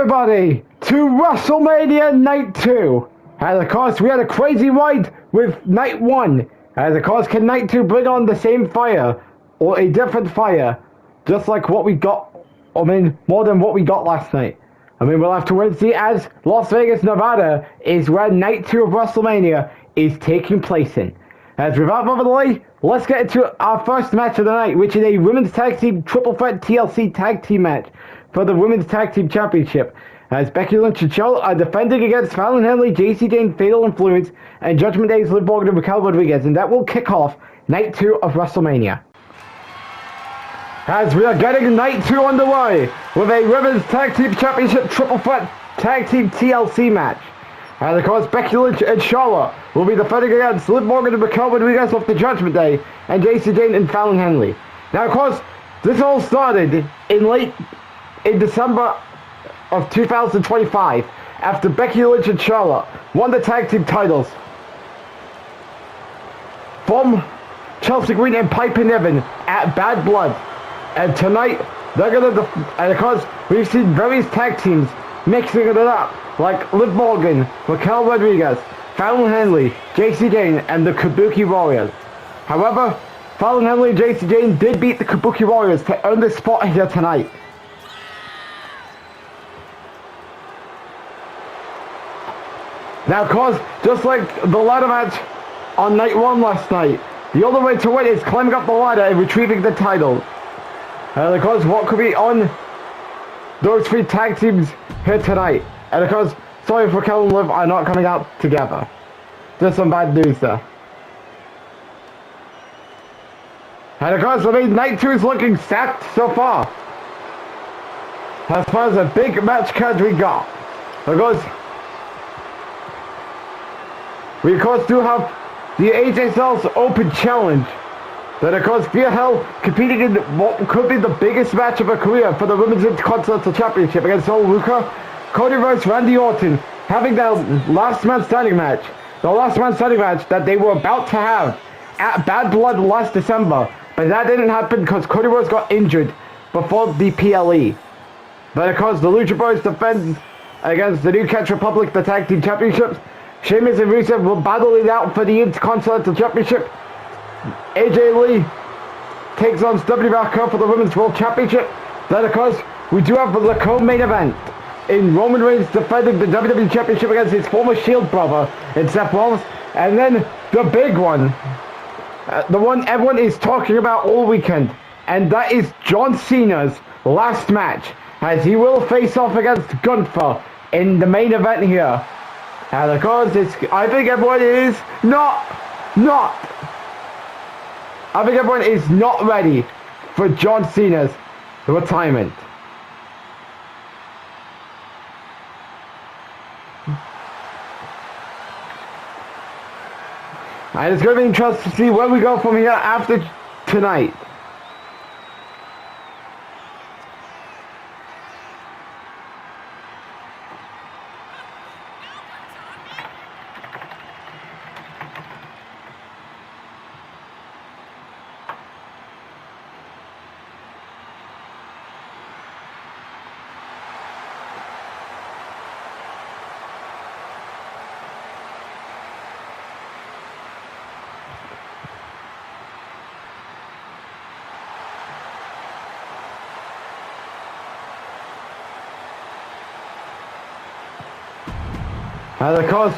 everybody to WrestleMania Night 2. And of course, we had a crazy ride with Night 1. And of course, can Night 2 bring on the same fire or a different fire? Just like what we got, more than what we got last night. We'll have to wait and see, as Las Vegas, Nevada is where Night 2 of WrestleMania is taking place in. As without further delay, let's get into our first match of the night, which is a Women's Tag Team Triple Threat TLC Tag Team match for the Women's Tag Team Championship, as Becky Lynch and Charlotte are defending against Fallon Henley, JC Jane, Fatal Influence, and Judgment Day's Liv Morgan and Raquel Rodriguez, and that will kick off Night 2 of WrestleMania. As we are getting Night 2 underway with a Women's Tag Team Championship Triple Threat Tag Team TLC match. And of course, Becky Lynch and Charlotte will be defending against Liv Morgan and Raquel Rodriguez off the Judgment Day, and JC Jane and Fallon Henley. Now, of course, this all started in December of 2025 after Becky Lynch and Charlotte won the tag team titles from Chelsea Green and Piper Niven at Bad Blood. And tonight, they're gonna and of course, we've seen various tag teams mixing it up, like Liv Morgan, Raquel Rodriguez, Fallon Henley, JC Jane, and the Kabuki Warriors. However, Fallon Henley and JC Jane did beat the Kabuki Warriors to earn this spot here tonight. Now, of course, just like the ladder match on Night 1 last night, the only way to win is climbing up the ladder and retrieving the title. And of course, what could be on those three tag teams here tonight? And of course, sorry if Raquel and Liv are not coming out together. Just some bad news there. And of course, Night 2 is looking stacked so far. As far as a big match card we got. Of course, we of course do have the AJ Styles Open Challenge. That of course, Via Hell competing in what could be the biggest match of her career for the Women's Intercontinental Championship against Sol Luca, Cody vs. Randy Orton, having their last man standing match. The last man standing match that they were about to have at Bad Blood last December. But that didn't happen because Cody Rhodes got injured before the PLE. But of course, the Lucha Bros defends against the New Catch Republic, the Tag Team Championships. Sheamus and Rusev will battle it out for the Intercontinental Championship. AJ Lee takes on Stephanie Vaquer for the Women's World Championship. Then of course, we do have the co-main event in Roman Reigns defending the WWE Championship against his former Shield brother in Seth Rollins. And then the big one, the one everyone is talking about all weekend, and that is John Cena's last match, as he will face off against Gunther in the main event here. And of course, I think everyone is not ready for John Cena's retirement. And it's going to be interesting to see where we go from here after tonight. And of course,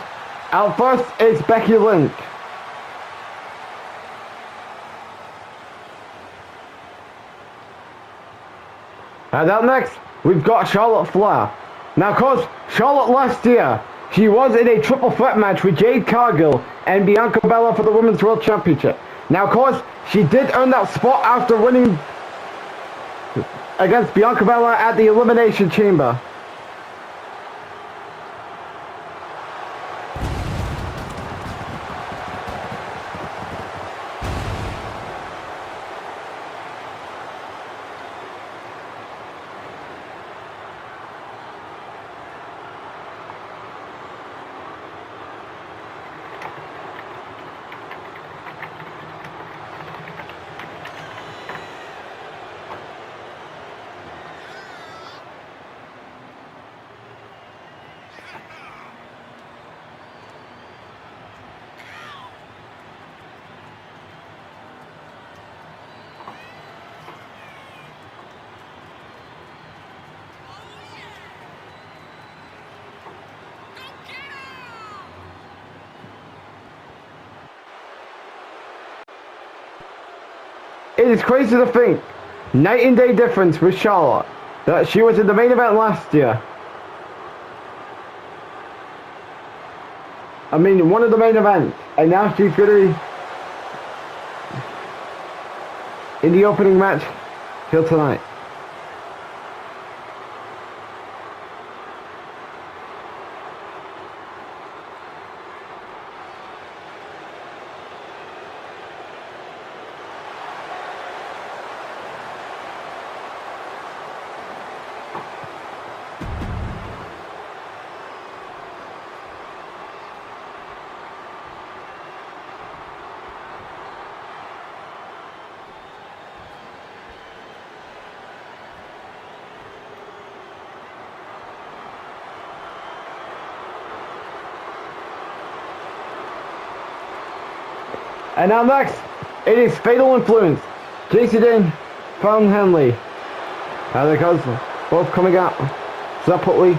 out first is Becky Lynch. And out next, we've got Charlotte Flair. Now, of course, Charlotte last year, she was in a triple threat match with Jade Cargill and Bianca Belair for the Women's World Championship. Now, of course, she did earn that spot after winning against Bianca Belair at the Elimination Chamber. it is crazy to think, night and day difference with Charlotte, that she was in the main event last year. I mean, one of the main events, and now she's going to be in the opening match here tonight. And now next, it is Fatal Influence. JC Jane, Fallon Henley. And the guys both coming out separately.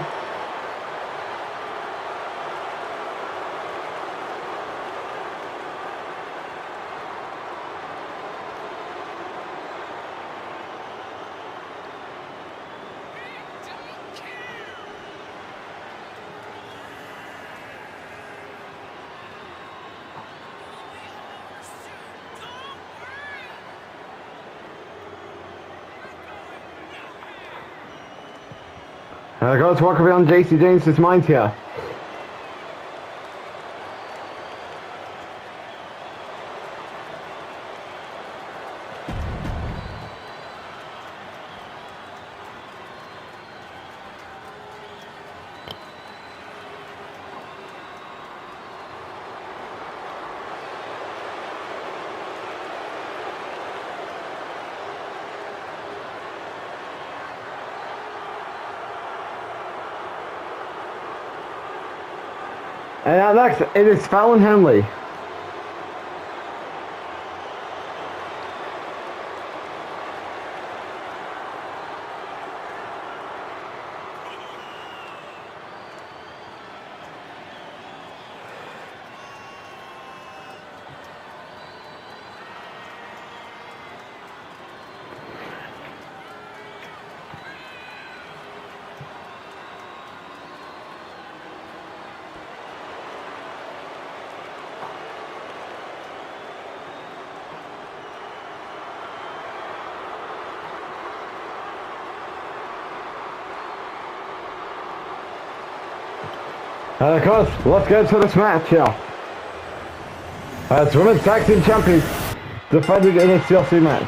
And the guys walking around JC James' mind here. And now next, it is Fallon Henley. And of course, let's get to this match here. As Women's Tag Team Champions defended in a TLC match.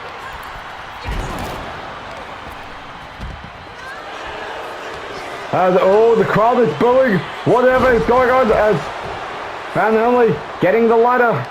And oh, the crowd is booing whatever is going on as Fallon Henley getting the ladder.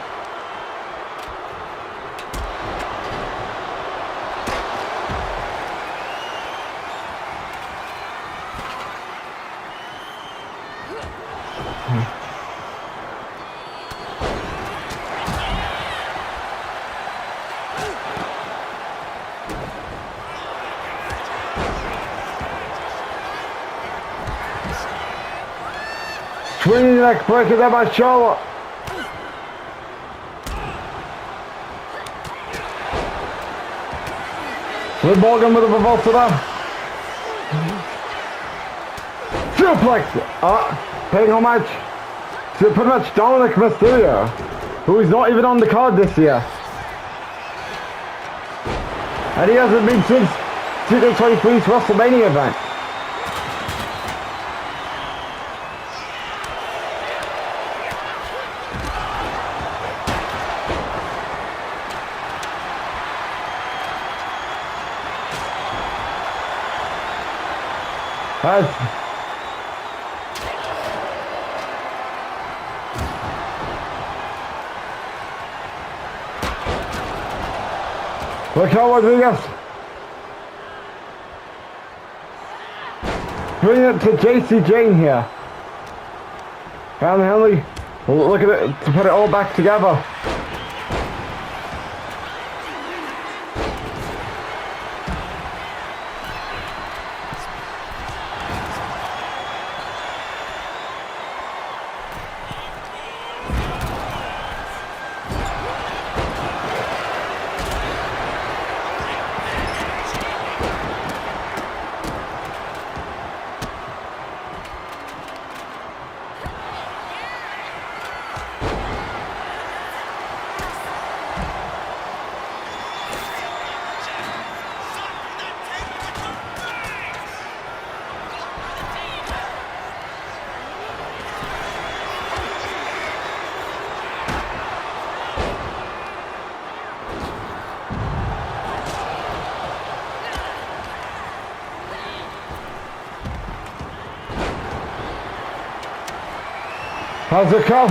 Swinging neck breaker there by Charlotte. Liv Morgan with a reversal there. Suplex. Paying homage to pretty much Dominic Mysterio, who is not even on the card this year. And he hasn't been since 2023's WrestleMania event. Look how Rodriguez bring it to JC Jane here. Fallon Henley, look at it to put it all back together. How's it come?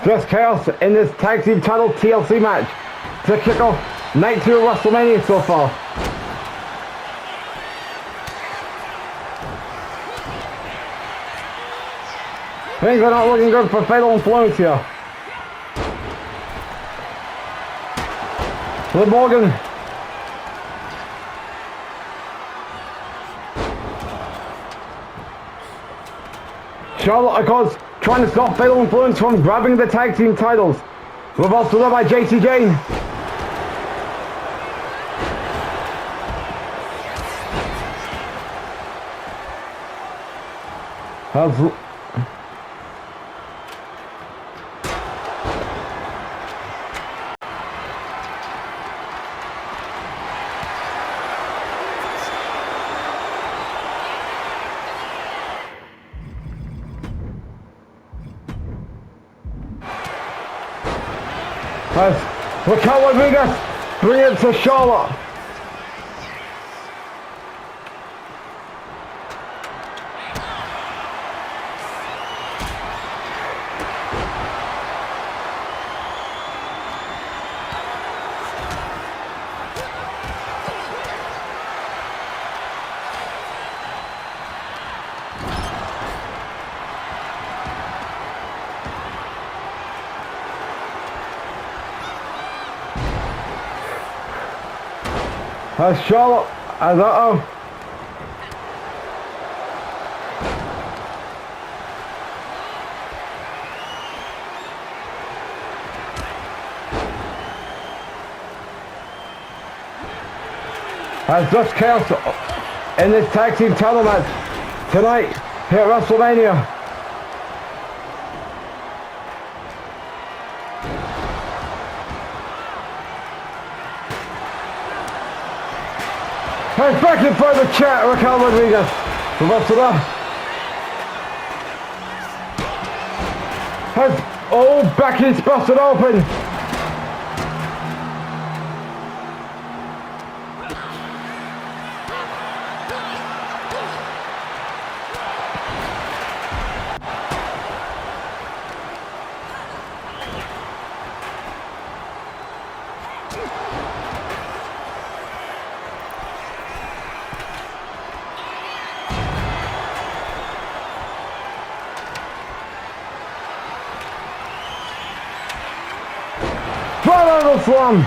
Just chaos in this tag team title TLC match to kick off night 2 of WrestleMania so far. Things are not looking good for Fatal Influence here. Liv Morgan. Charlotte, of course, trying to stop Fatal Influence from grabbing the tag team titles. Reversal there by JC Jane. Raquel Rodriguez bring it to Charlotte. Charlotte, uh-oh. Has just chaos in this tag team title match tonight here at WrestleMania. Has back in front of the chat, Raquel Rodriguez. The rest of that. Has Becky's busted open. From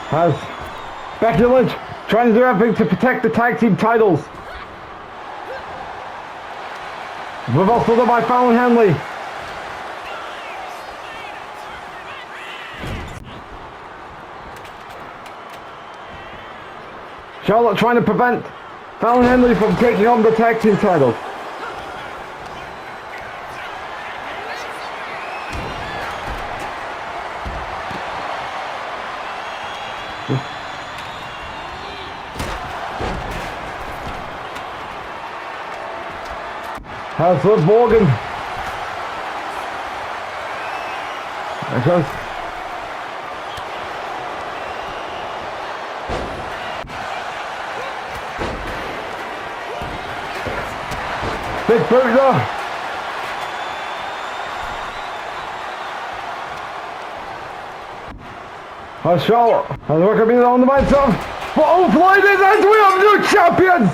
has Becky Lynch trying to do everything to protect the tag team titles. Reversal by Fallon Henley. Charlotte trying to prevent Fallon Henley from taking on the tag team titles. Has Liv Morgan. There goes. Big boot there. Charlotte has recommended on the mindset. But ladies, as we have new champions!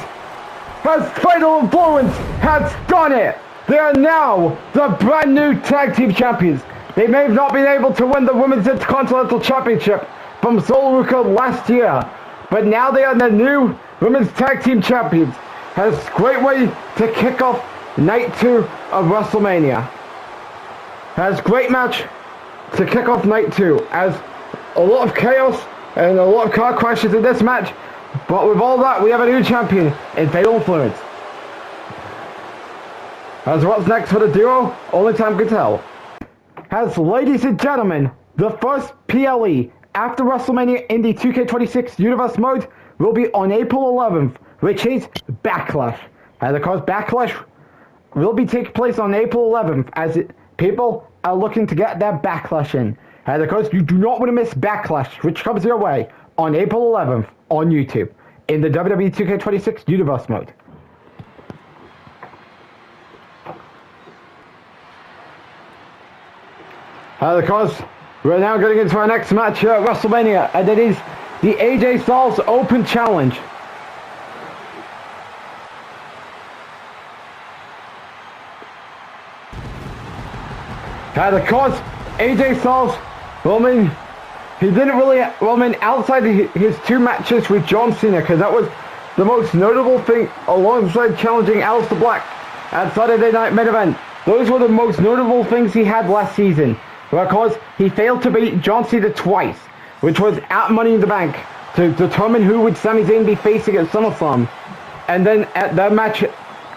As Fatal Influence has done it! They are now the brand new tag team champions. They may have not been able to win the Women's Intercontinental Championship from Sol Ruca last year, but now they are the new Women's Tag Team Champions. Has a great way to kick off night 2 of WrestleMania. Has great match to kick off night 2 as a lot of chaos and a lot of car crashes in this match. But with all that, we have a new champion in Fatal Influence. As what's next for the duo, only time can tell. As ladies and gentlemen, the first PLE after WrestleMania in the 2K26 Universe mode will be on April 11th, which is Backlash. And of course, Backlash will be taking place on April 11th as people are looking to get their Backlash in. And of course, you do not want to miss Backlash, which comes your way on April 11th on YouTube in the WWE 2K26 Universe mode. Of course, we're now getting into our next match here at WrestleMania, and it is the AJ Styles Open Challenge. And of course, AJ Styles, he didn't really, outside his two matches with John Cena, because that was the most notable thing, alongside challenging Aleister Black at Saturday Night Main Event. Those were the most notable things he had last season. Because he failed to beat John Cena twice, which was at Money in the Bank, to determine who would Sami Zayn be facing at SummerSlam. And then at that match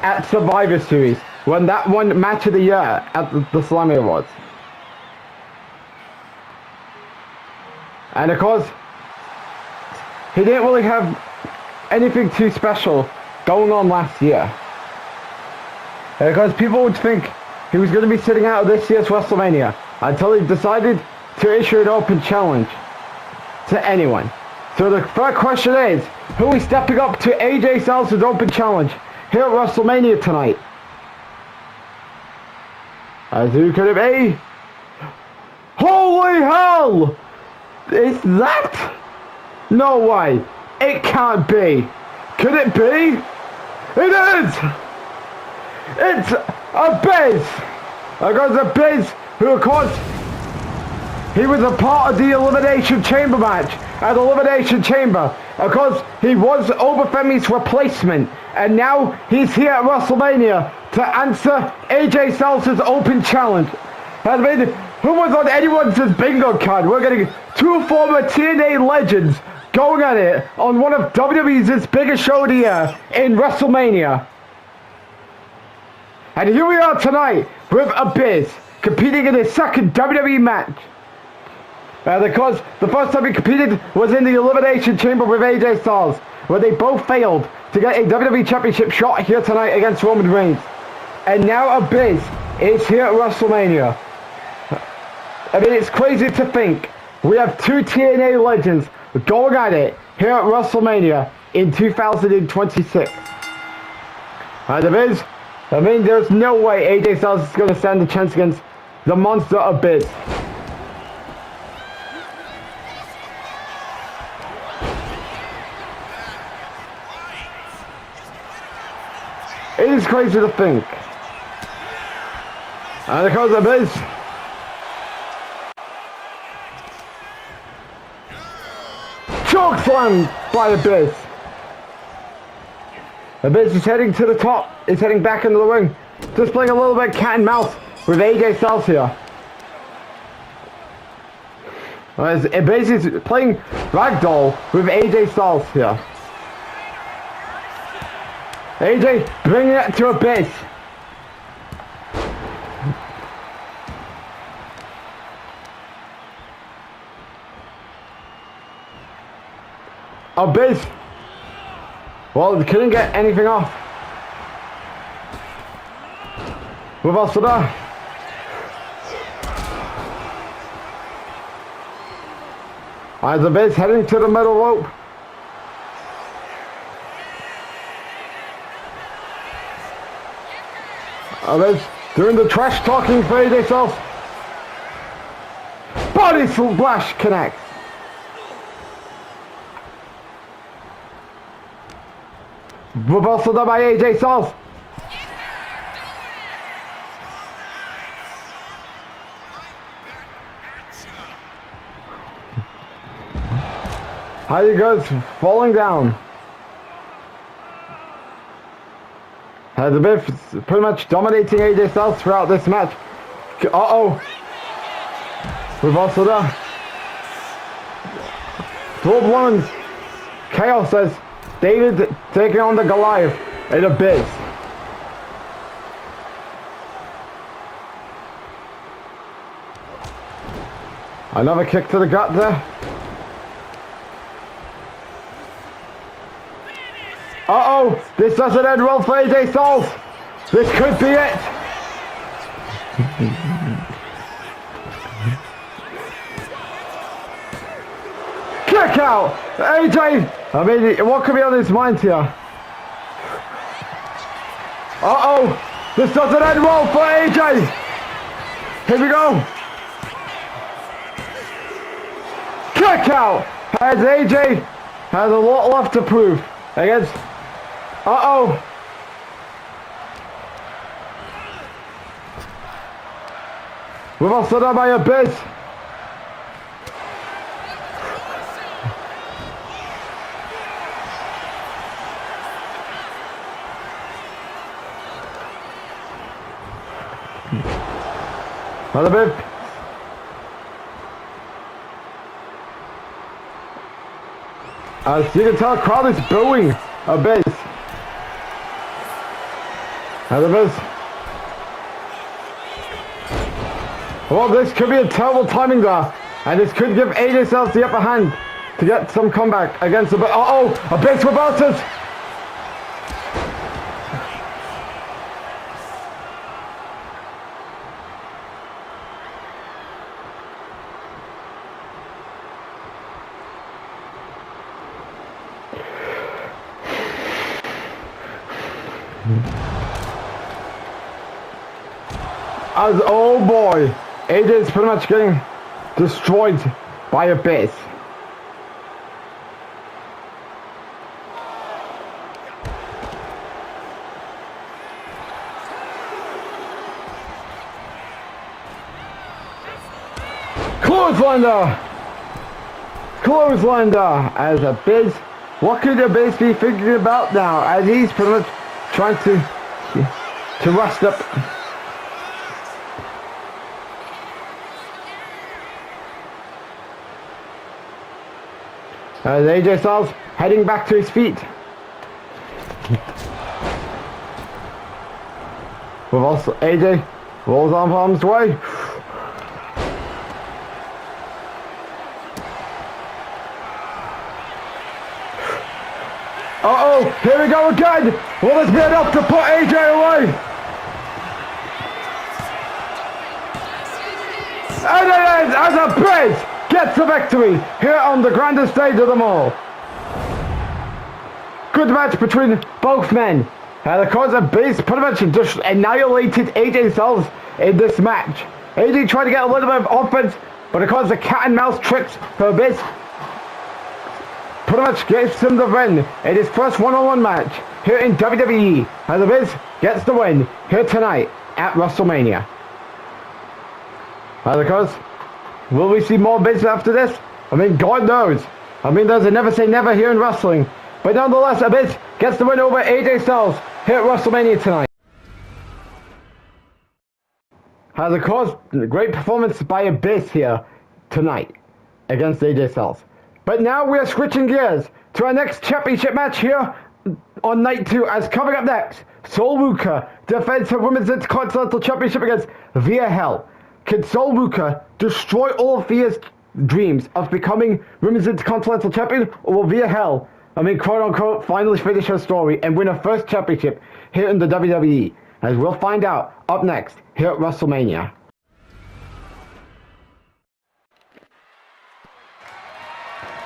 at Survivor Series, when that won Match of the Year at the Slammy Awards. And of course, he didn't really have anything too special going on last year. Because people would think he was going to be sitting out of this year's WrestleMania until he decided to issue an open challenge to anyone. So the first question is, who is stepping up to AJ Styles' open challenge here at WrestleMania tonight? As who could it be? Holy hell! Is that? No way. It can't be. Could it be? It is! It's Abyss! I got Abyss, who of course, he was a part of the Elimination Chamber match at Elimination Chamber. Of course, he was Obafemi's replacement, and now he's here at WrestleMania to answer AJ Styles' open challenge. I mean, who was on anyone's bingo card? We're getting two former TNA legends going at it on one of WWE's biggest show of the year in WrestleMania. And here we are tonight with Abyss competing in his second WWE match. And of course, the first time he competed was in the Elimination Chamber with AJ Styles, where they both failed to get a WWE Championship shot here tonight against Roman Reigns. And now Abyss is here at WrestleMania. I mean, it's crazy to think we have two TNA legends going at it here at WrestleMania in 2026. And Abyss, I mean, there's no way AJ Styles is going to stand a chance against the monster Abyss. It is crazy to think. And of course, Abyss. Choke slam by Abyss. Abyss is heading to the top. Is heading back into the ring. Just playing a little bit cat and mouse with AJ Styles here. As Abyss is playing ragdoll with AJ Styles here. AJ bringing it to Abyss. Abyss. Well, they couldn't get anything off. With Asada. As Abyss heading to the middle rope. Abyss doing the trash talking for AJ Styles. Body splash connects. Reversal done by AJ Styles. How he goes falling down. Has a bit pretty much dominating AJ Styles throughout this match. Uh-oh. Reversal done. full-blown chaos as David taking on the Goliath in Abyss. Another kick to the gut there. Uh-oh, this doesn't end well for AJ Styles. This could be it. Kick out. AJ, I mean, what could be on his mind here? Uh-oh, this doesn't end well for AJ. Here we go. Kick out. As AJ has a lot left to prove against... Uh-oh. We've also done by Abyss. Another bit. As you can tell, crowd is booing Abyss. Abyss. Well, this could be a terrible timing there, and this could give AJ Styles the upper hand to get some comeback against Abyss. Uh-oh, Abyss reverses. As, oh boy, AJ is pretty much getting destroyed by Abyss. Clotheslander as Abyss. What could Abyss be thinking about now? As he's pretty much trying to rust up. As AJ Styles heading back to his feet. With also AJ rolls on harm's way. Uh-oh, here we go again. Will this be enough to put AJ away? And it is as Abyss gets the victory here on the grandest stage of them all. Good match between both men. And of course, Abyss pretty much just annihilated AJ Styles in this match. AJ tried to get a little bit of offense, but of course the cat and mouse tricks for Abyss pretty much gives him the win in his first one-on-one match here in WWE. And Abyss gets the win here tonight at WrestleMania. And of course, will we see more Abyss after this? I mean, God knows. I mean, there's a never say never here in wrestling. But nonetheless, Abyss gets the win over AJ Styles here at WrestleMania tonight. Has of course, great performance by Abyss here tonight against AJ Styles. But now we are switching gears to our next championship match here on night 2. As coming up next, Sol Ruka defends her Women's Intercontinental Championship against Via Hell. Can Sol Ruka destroy all of Via's dreams of becoming Women's Intercontinental Champion, or will Via Hell, I mean, quote unquote, finally finish her story and win her first championship here in the WWE? As we'll find out up next here at WrestleMania.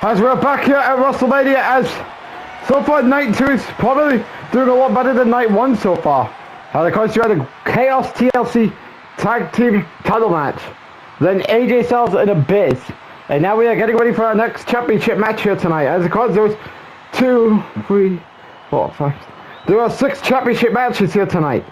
As we're back here at WrestleMania, as so far night 2 is probably doing a lot better than night 1 so far. And of course you had a Chaos TLC Tag Team title match, then AJ Styles and Abyss, and now we are getting ready for our next championship match here tonight. As of course there was 2, 3, 4, 5. There are 6 championship matches here tonight.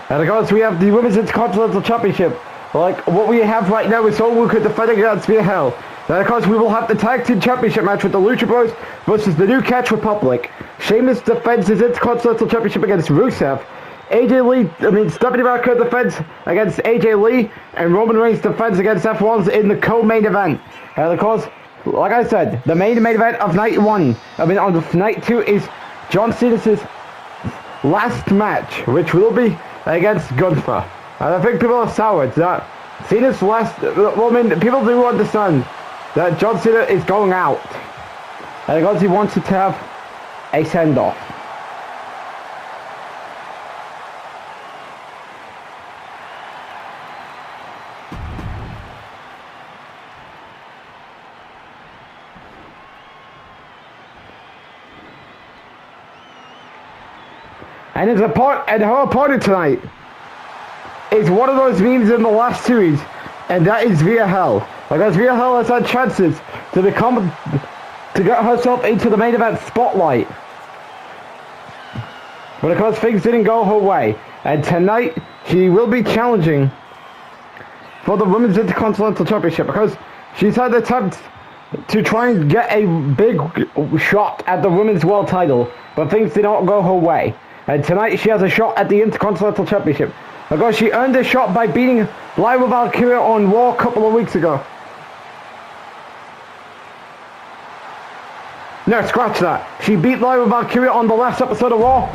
And of course we have the Women's Intercontinental Championship, like what we have right now is Sol Ruka defending against Via Hell. Then of course we will have the Tag Team Championship match with the Lucha Bros versus the New Catch Republic. Sheamus defends his Intercontinental Championship against Rusev. Stephanie America defends against AJ Lee, and Roman Reigns defends against Seth Rollins in the co-main event. And of course, like I said, the main event of night 1, on night 2 is John Cena's last match, which will be against Gunther. And I think people are soured that Cena's last, people do understand that John Cena is going out. And because he wanted to have a send-off. And her opponent tonight is one of those memes in the last series, and that is Via Hell. Because Via Hell has had chances to get herself into the main event spotlight. But because things didn't go her way, and tonight she will be challenging for the Women's Intercontinental Championship, because she's had attempts to try and get a big shot at the Women's World title, but things did not go her way. And tonight she has a shot at the Intercontinental Championship, because she earned a shot by beating Lyra Valkyria on Raw a couple of weeks ago. No, scratch that. She beat Lyra Valkyria on the last episode of Raw,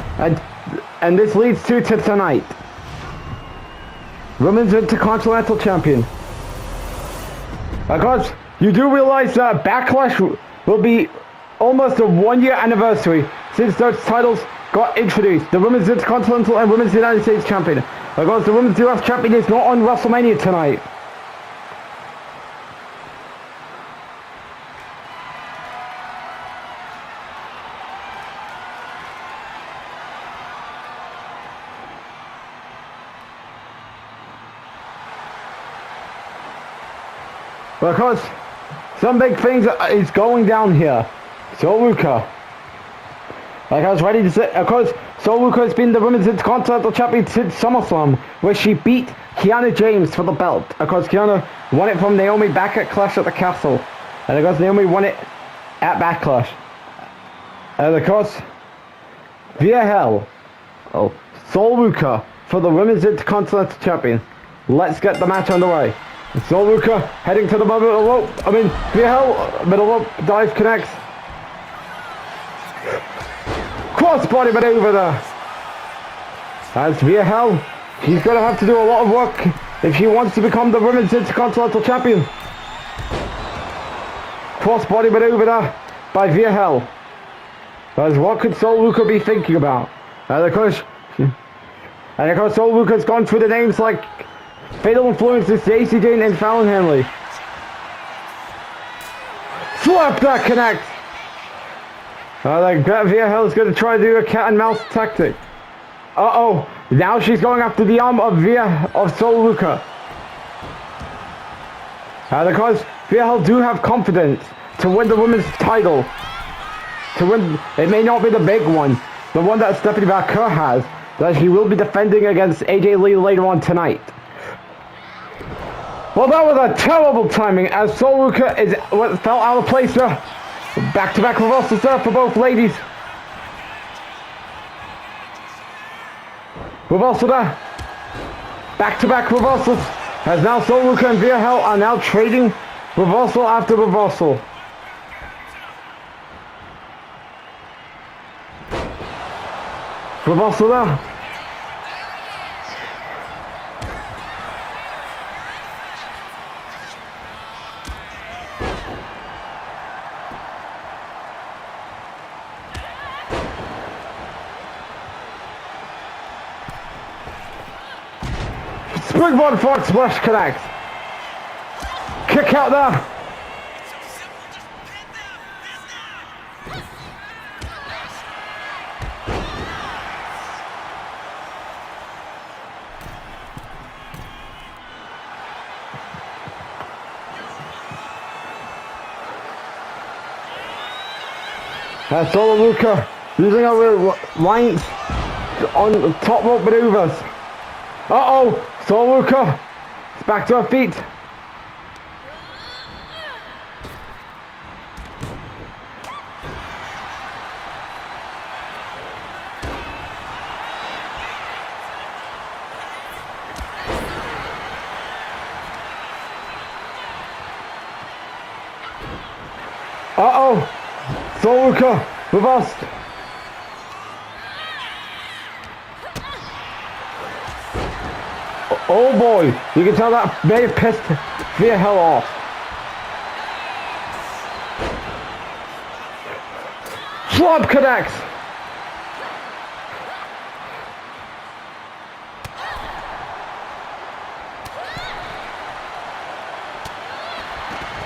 and this leads to tonight. Women's Intercontinental Champion. Because you do realize that Backlash will be almost a 1-year anniversary since those titles got introduced. The Women's Intercontinental and Women's United States Champion. Because the Women's US Champion is not on WrestleMania tonight. Because some big things is going down here. So Luca. Like I was ready to say, of course, Sol Luca has been the Women's Intercontinental Champion since SummerSlam, where she beat Kiana James for the belt. Of course, Kiana won it from Naomi back at Clash at the Castle. And of course, Naomi won it at Backlash. And of course, Via Hell, Sol Luca for the Women's Intercontinental Champion. Let's get the match underway. Sol Luca heading to the middle rope. Via Hell, middle rope, dive connects. Crossbody maneuver there. As Via Hell, she's going to have to do a lot of work if she wants to become the Women's Intercontinental Champion. Crossbody maneuver there by Via Hell. As what could Sol Luca be thinking about? And of course, Sol Luca's gone through the names like Fatal Influences, Jacy Jane, and Fallon Henley. Slap that connect. I think Via Hell is going to try to do a cat and mouse tactic. Uh-oh. Now she's going after the arm of Sol Luca. Because Via Hell do have confidence to win the women's title. To win, it may not be the big one. The one that Stephanie Vaquer has. That she will be defending against AJ Lee later on tonight. Well, that was a terrible timing as Sol Luca fell out of place there. Back-to-back reversals there for both ladies. Reversal there. Back-to-back reversals. As now Sol Luca and Via Hell are now trading reversal after reversal. Reversal there. Springboard forward splash connects. Kick out there. That's Sol Luca using our lines on top rope maneuvers. Uh-oh, Sol Luca is back to her feet. Luca reversed. Oh boy, you can tell that may have pissed Via hell off. Flop connects.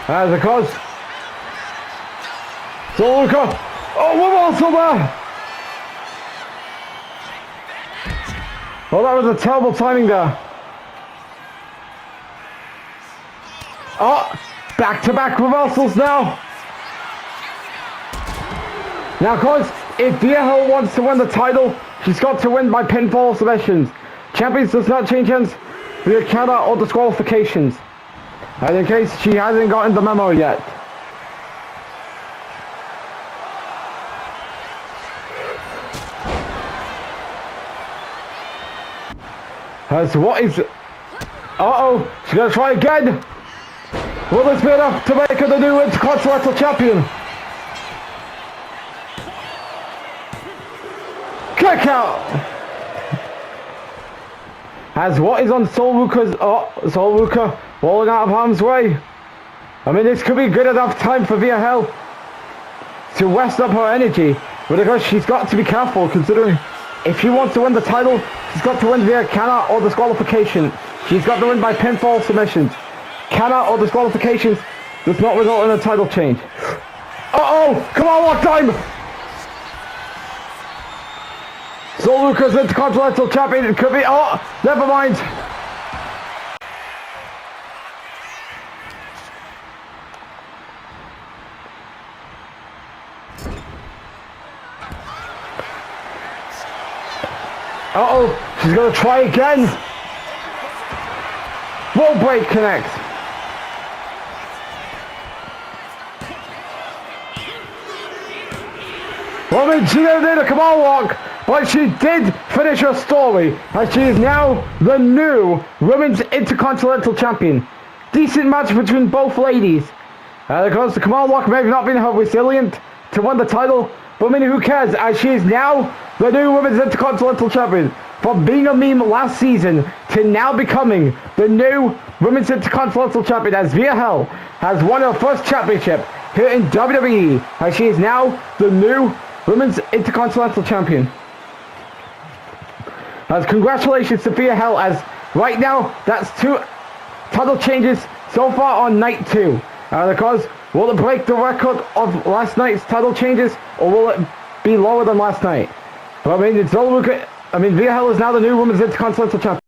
As it goes. So Luca. Oh, we're also there. Well, that was a terrible timing there. Oh, back-to-back reversals now. Now, of course, if Via Hell wants to win the title, she's got to win by pinfall submissions. Champions does not change hands via counter or disqualifications. And in case she hasn't gotten the memo yet. As what is... Uh-oh, she's gonna try again. Will this be enough to make her the new Intercontinental Champion? Kick out! As what is on Sol Luca's... Oh, Sol Luca rolling out of harm's way. I mean, this could be good enough time for Via Hell to rest up her energy. But of course, she's got to be careful considering if she wants to win the title, she's got to win via counter or disqualification. She's got to win by pinfall submissions. Counter or disqualifications does not result in a title change. Uh-oh! Come on, lock time! Sol Luca's Intercontinental Champion. It could be... Oh, never mind. Uh-oh, she's going to try again. Wall break connects. Well, I mean, she never did a Kamal walk, but she did finish her story, as she is now the new Women's Intercontinental Champion. Decent match between both ladies. Of course, the Kamal walk may have not been her resilient to win the title, but I mean, who cares, as she is now the new Women's Intercontinental Champion. From being a meme last season to now becoming the new Women's Intercontinental Champion, as Via Hell has won her first championship here in WWE, as she is now the new Women's Intercontinental Champion. As congratulations to Via Hell, as right now that's 2 title changes so far on night 2. And of course, will it break the record of last night's title changes, or will it be lower than last night? But I mean, it's all Luca. I mean, Via Hell is now the new Women's Intercontinental Champion.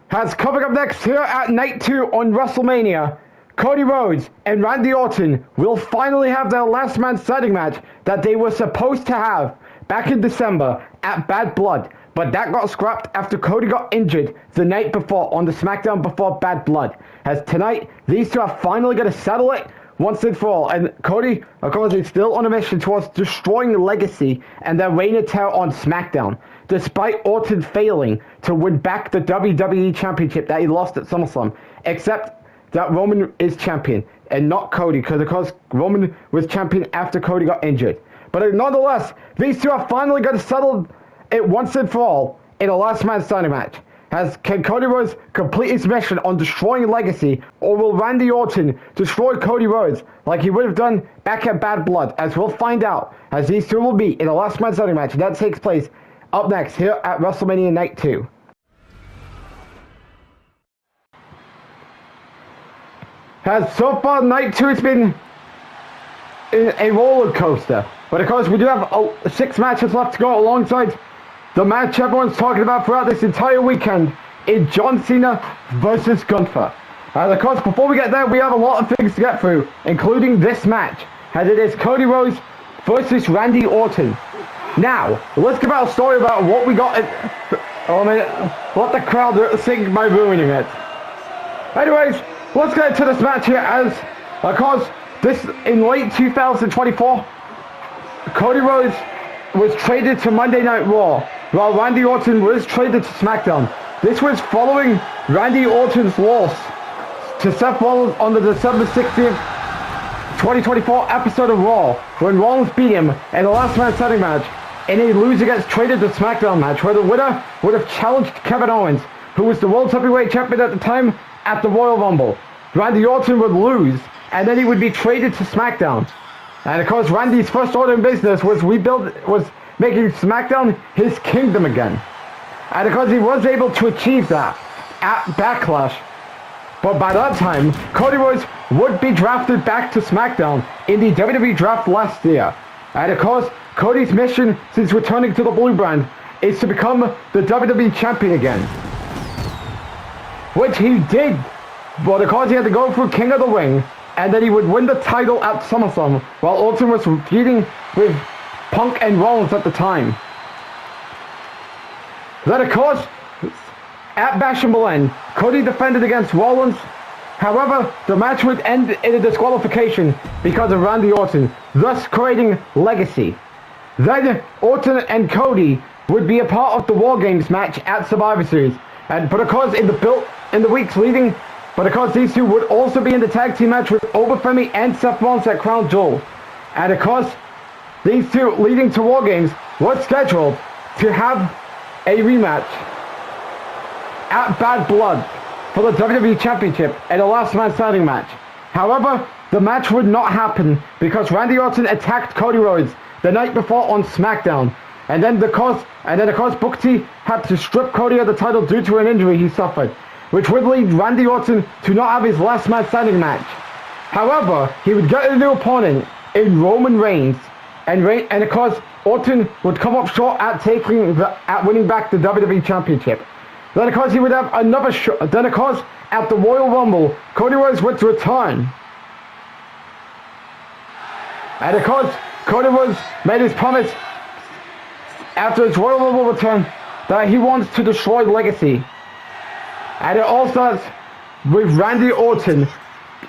As coming up next here at night 2 on WrestleMania, Cody Rhodes and Randy Orton will finally have their last man standing match that they were supposed to have back in December at Bad Blood. But that got scrapped after Cody got injured the night before on the SmackDown before Bad Blood. As tonight, these two are finally going to settle it once and for all. And Cody, of course, is still on a mission towards destroying Legacy and their reign of terror on SmackDown, despite Orton failing to win back the WWE Championship that he lost at SummerSlam. Except that Roman is champion and not Cody, because of course Roman was champion after Cody got injured. But nonetheless, these two are finally going to settle it once and for all in a last man standing match. Can Cody Rhodes complete his mission on destroying Legacy, or will Randy Orton destroy Cody Rhodes like he would have done back at Bad Blood? As we'll find out, as these two will be in a last man standing match, and that takes place up next here at WrestleMania Night 2. As so far Night 2 has been a roller coaster, but of course we do have 6 matches left to go alongside the match everyone's talking about throughout this entire weekend in John Cena versus Gunther. And of course, before we get there, we have a lot of things to get through, including this match, as it is Cody Rhodes versus Randy Orton. Now, let's give out a story about what we got what the crowd think by ruining it. Anyways, let's get into this match here, as of course, this in late 2024, Cody Rhodes was traded to Monday Night Raw, while Randy Orton was traded to SmackDown. This was following Randy Orton's loss to Seth Rollins on the December 16th 2024 episode of Raw when Rollins beat him in the last man standing match in a loser gets traded to SmackDown match where the winner would have challenged Kevin Owens, who was the World Heavyweight Champion at the time, at the Royal Rumble. Randy Orton would lose and then he would be traded to SmackDown. And of course Randy's first order in business was making SmackDown his kingdom again. And of course he was able to achieve that at Backlash. But by that time, Cody Rhodes would be drafted back to SmackDown in the WWE draft last year. And of course, Cody's mission since returning to the Blue Brand is to become the WWE Champion again. Which he did, but of course he had to go through King of the Ring, and then he would win the title at SummerSlam, while Orton was feuding with Punk and Rollins at the time. Then of course, at Bash in Berlin, Cody defended against Rollins. However, the match would end in a disqualification because of Randy Orton, thus creating legacy. Then Orton and Cody would be a part of the War Games match at Survivor Series. But of course, in the weeks leading, these two would also be in the tag team match with Obafemi and Seth Rollins at Crown Jewel. And of course, these two leading to War Games was scheduled to have a rematch at Bad Blood for the WWE Championship in a last man standing match. However, the match would not happen because Randy Orton attacked Cody Rhodes the night before on SmackDown. And then of course Booker T had to strip Cody of the title due to an injury he suffered, which would lead Randy Orton to not have his last man standing match. However, he would get a new opponent in Roman Reigns, and of course Orton would come up short at winning back the WWE Championship. Then of course he would have another shot. Then of course at the Royal Rumble, Cody Rhodes would return. And of course Cody Rhodes made his promise after his Royal Rumble return that he wants to destroy legacy. And it all starts with Randy Orton,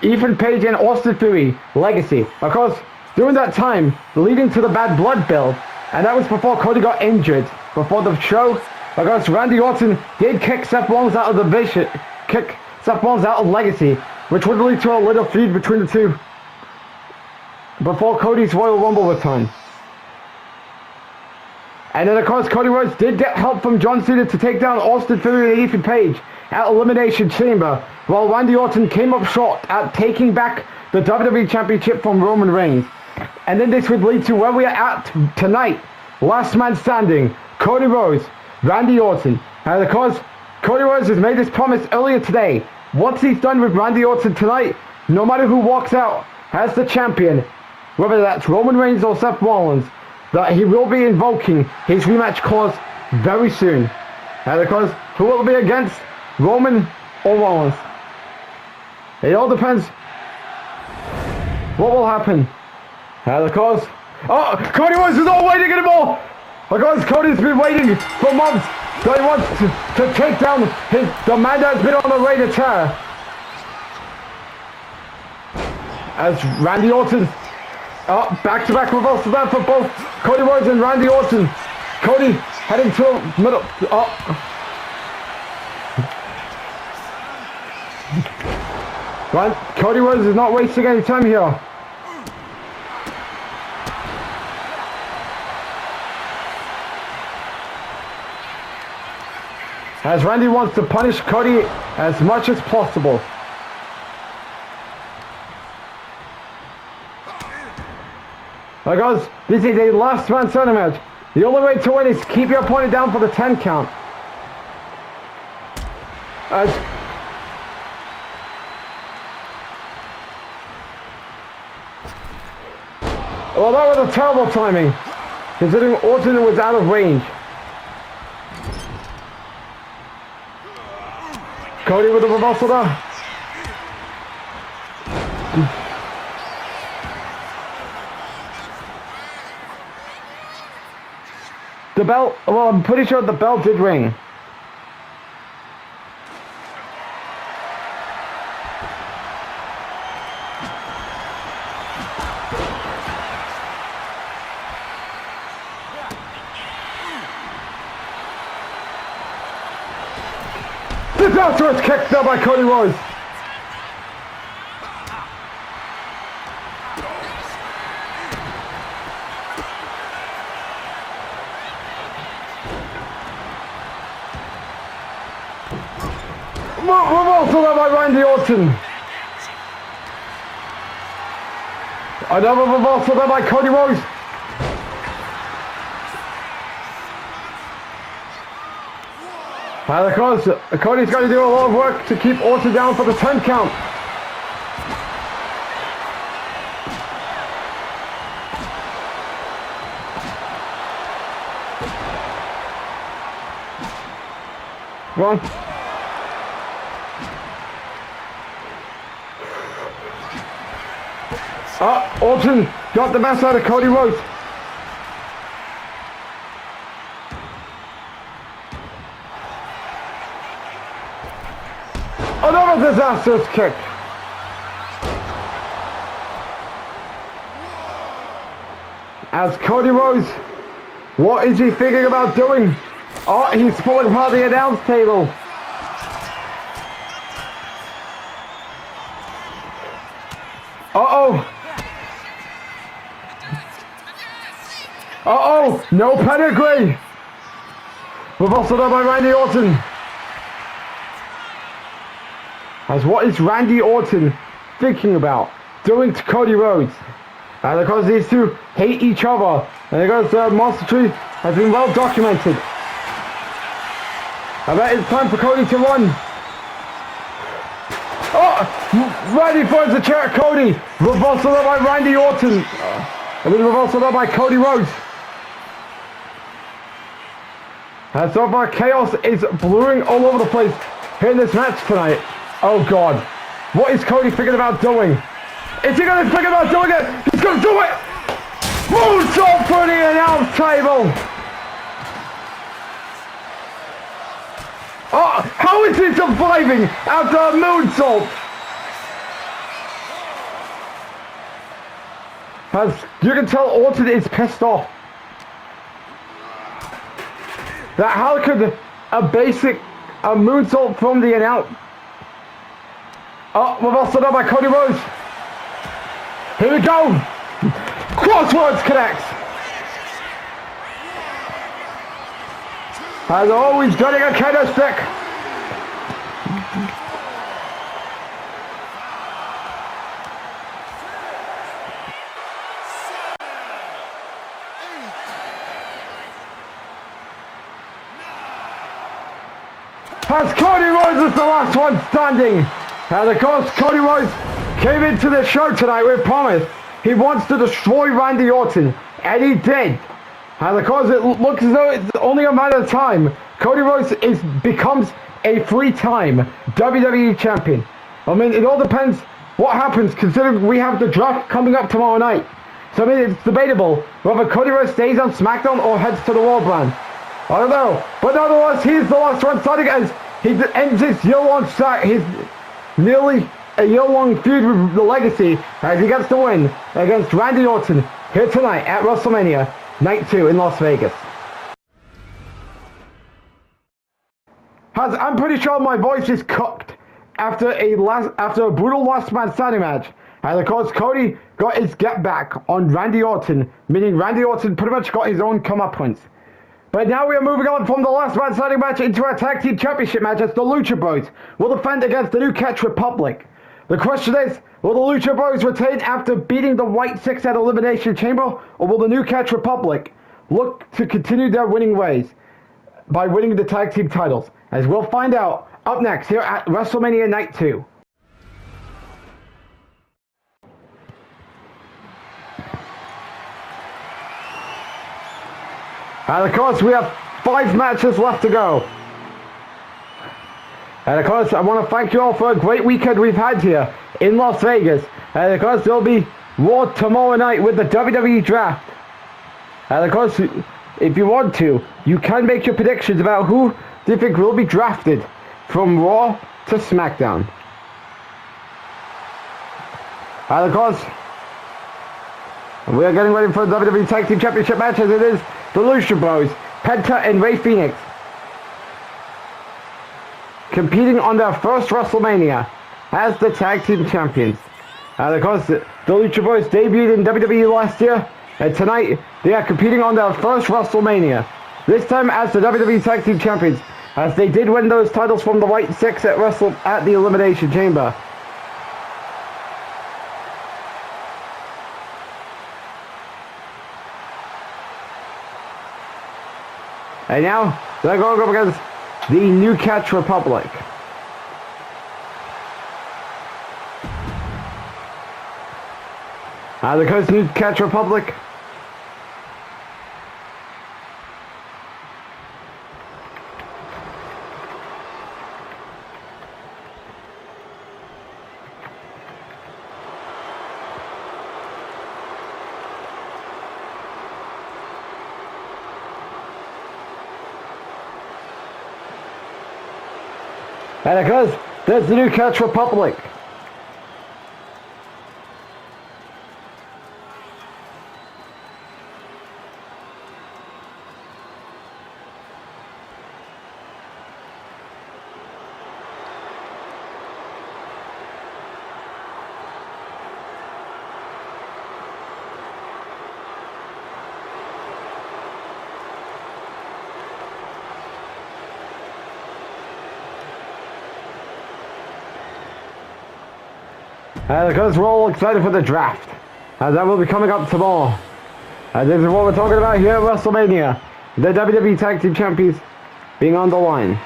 Ethan Page and Austin Theory legacy. Of course, during that time, leading to the Bad Blood build, and that was before Cody got injured. Before the show, of course, Randy Orton did kick Seth Rollins out of legacy, which would lead to a little feud between the two before Cody's Royal Rumble return. And then of course Cody Rhodes did get help from John Cena to take down Austin Theory and Ethan Page at Elimination Chamber, while Randy Orton came up short at taking back the WWE Championship from Roman Reigns. And then this would lead to where we are at tonight. Last man standing, Cody Rhodes, Randy Orton. And of course, Cody Rhodes has made this promise earlier today. Once he's done with Randy Orton tonight, no matter who walks out as the champion, whether that's Roman Reigns or Seth Rollins, that he will be invoking his rematch clause very soon. And of course, who will it be against? Roman or Rollins? It all depends what will happen. And of course, Cody Rhodes is not waiting anymore! Of course, Cody's been waiting for months that he wants to take down the man that's been on the reign of terror. As Randy Orton, back-to-back reversal there for both Cody Rhodes and Randy Orton. Cody heading to the middle. Cody Rhodes is not wasting any time here. As Randy wants to punish Cody as much as possible. Because this is a last man standing match. The only way to win is keep your opponent down for the 10 count. Well, that was a terrible timing, considering Orton was out of range. Cody with the reversal there. The bell, well, I'm pretty sure the bell did ring. Disastrous kick there by Cody Rhodes. Reversal by Randy Orton. Another reversal by Cody Rhodes. And of course, Cody's got to do a lot of work to keep Orton down for the 10 count. Come on. Orton got the best out of Cody Rhodes. Another disastrous kick. As Cody Rhodes, what is he thinking about doing? Oh, he's pulling apart the announce table. Uh-oh. Uh-oh, no pedigree. Reversal done by Randy Orton. As what is Randy Orton thinking about doing to Cody Rhodes? And of course these two hate each other. And of course the Monster Tree has been well documented. I bet it's time for Cody to run. Oh! Randy finds the chair at Cody. Reversal done by Randy Orton. And then reversal done by Cody Rhodes. And so far chaos is brewing all over the place here in this match tonight. Oh God. What is Cody thinking about doing? Is he going to think about doing it? He's going to do it! Moonsault for the announce table! Oh, how is he surviving after a moonsault? As you can tell, Orton is pissed off. That how could a moonsault from the announce? Oh, reversal done by Cody Rhodes. Here we go. Crossroads connects. As always, getting a candlestick. As Cody Rhodes is the last one standing. And of course, Cody Rhodes came into the show tonight with promise. He wants to destroy Randy Orton, and he did. And of course, it looks as though it's only a matter of time. Cody Rhodes becomes a three-time WWE champion. I mean, it all depends what happens, considering we have the draft coming up tomorrow night. So I mean, it's debatable whether Cody Rhodes stays on SmackDown or heads to the Raw brand. I don't know, but nonetheless, he's the last one starting as he ends his year-long start. His nearly a year-long feud with the Legacy as he gets the win against Randy Orton here tonight at WrestleMania Night 2 in Las Vegas. I'm pretty sure my voice is cooked after a brutal last man standing match. And of course, Cody got his get back on Randy Orton, meaning Randy Orton pretty much got his own comeuppance. But now we are moving on from the last man standing match into our tag team championship match as the Lucha Bros will defend against the New Catch Republic. The question is, will the Lucha Bros retain after beating the White Six at Elimination Chamber, or will the New Catch Republic look to continue their winning ways by winning the tag team titles? As we'll find out up next here at WrestleMania Night 2. And of course, we have 5 matches left to go. And of course, I want to thank you all for a great weekend we've had here in Las Vegas. And of course, there'll be Raw tomorrow night with the WWE Draft. And of course, if you want to, you can make your predictions about who do you think will be drafted from Raw to SmackDown. And of course, we are getting ready for the WWE Tag Team Championship match as it is the Lucha Bros, Penta and Rey Fenix, competing on their first WrestleMania as the Tag Team Champions. And of course, the Lucha Bros debuted in WWE last year, and tonight they are competing on their first WrestleMania, this time as the WWE Tag Team Champions. as they did win those titles from the White Six at the Elimination Chamber. And now they're going up against the New Catch Republic. The Coast New Catch Republic. And of course, there's the New Catch Republic. Because we're all excited for the draft. That will be coming up tomorrow. This is what we're talking about here at WrestleMania. The WWE Tag Team Champions being on the line.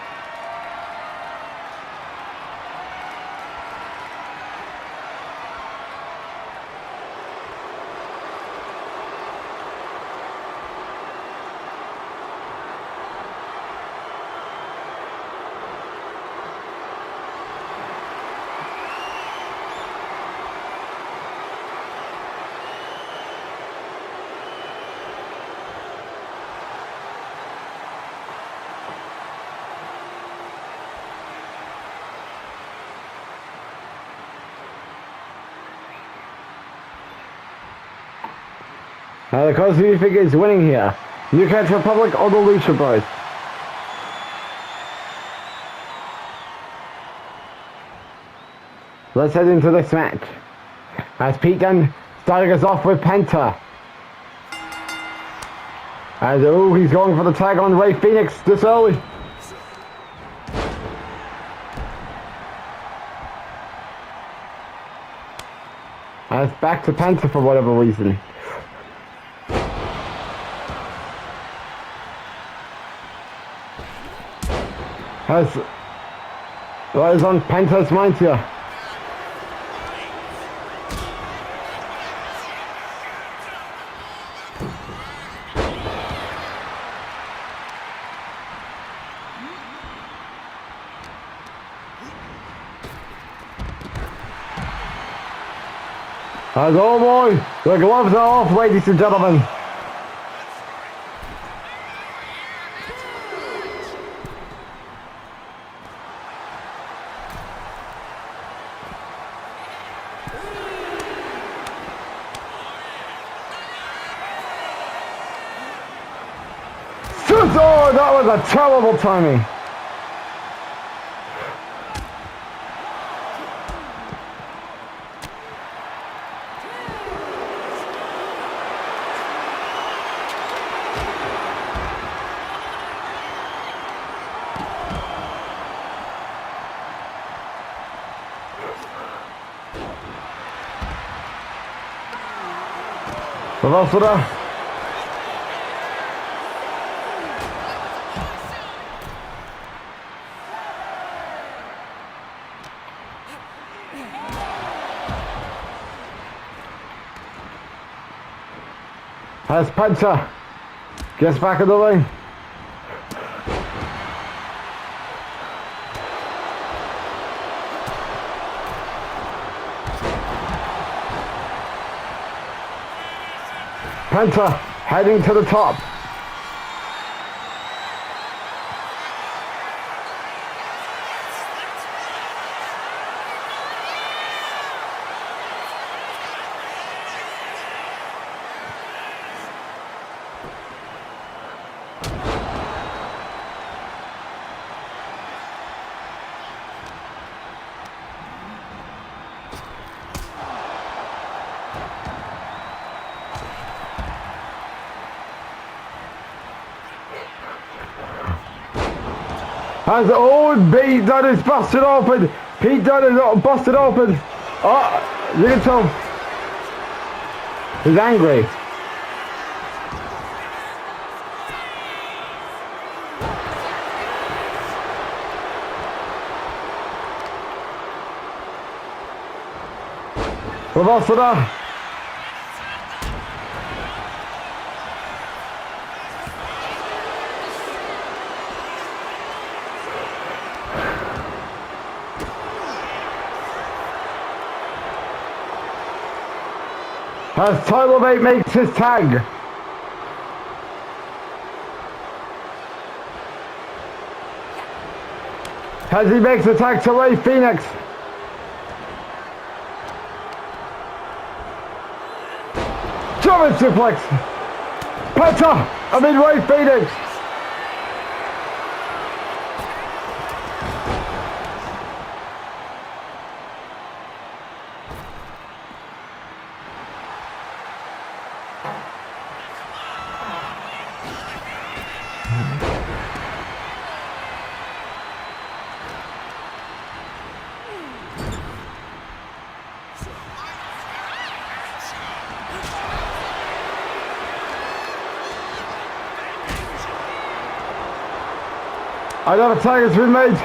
The cause who do you think is winning here? New Catch Republic or the Lucha Bros? Let's head into this match. As Pete Dunne starting us off with Penta. As he's going for the tag on Rey Fenix this early. As back to Penta for whatever reason. What is on Penta's mind here? Oh boy, the gloves are off, ladies and gentlemen. Oh, that was a terrible timing. Velocity. As Penta gets back in the ring. Penta heading to the top. As Pete Dunne is busted open. Pete Dunne is busted open. Oh, you can tell. He's angry. Reversal there. As Tyler Bate makes his tag. As he makes the tag to Ray Phoenix. German suplex. Ray Phoenix. Another tag has been made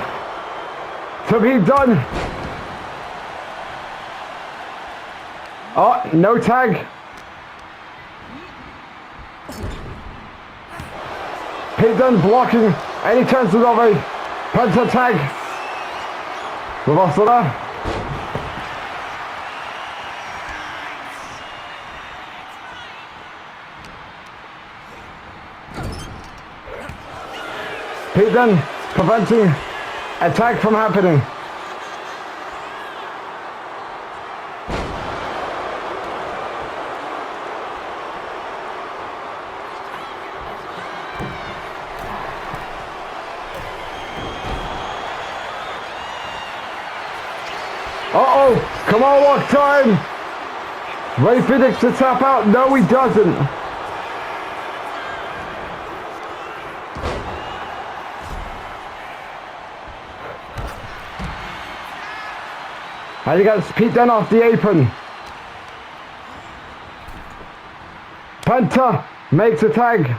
to be done. Oh, no tag. Pete Dunne blocking any chances of a Penta tag. Reversal there. Pete Dunne preventing a tag from happening. Uh-oh, come on, walk time. Ray Phoenix to tap out. No, he doesn't. And he gets Pete Dunne off the apron. Penta makes a tag.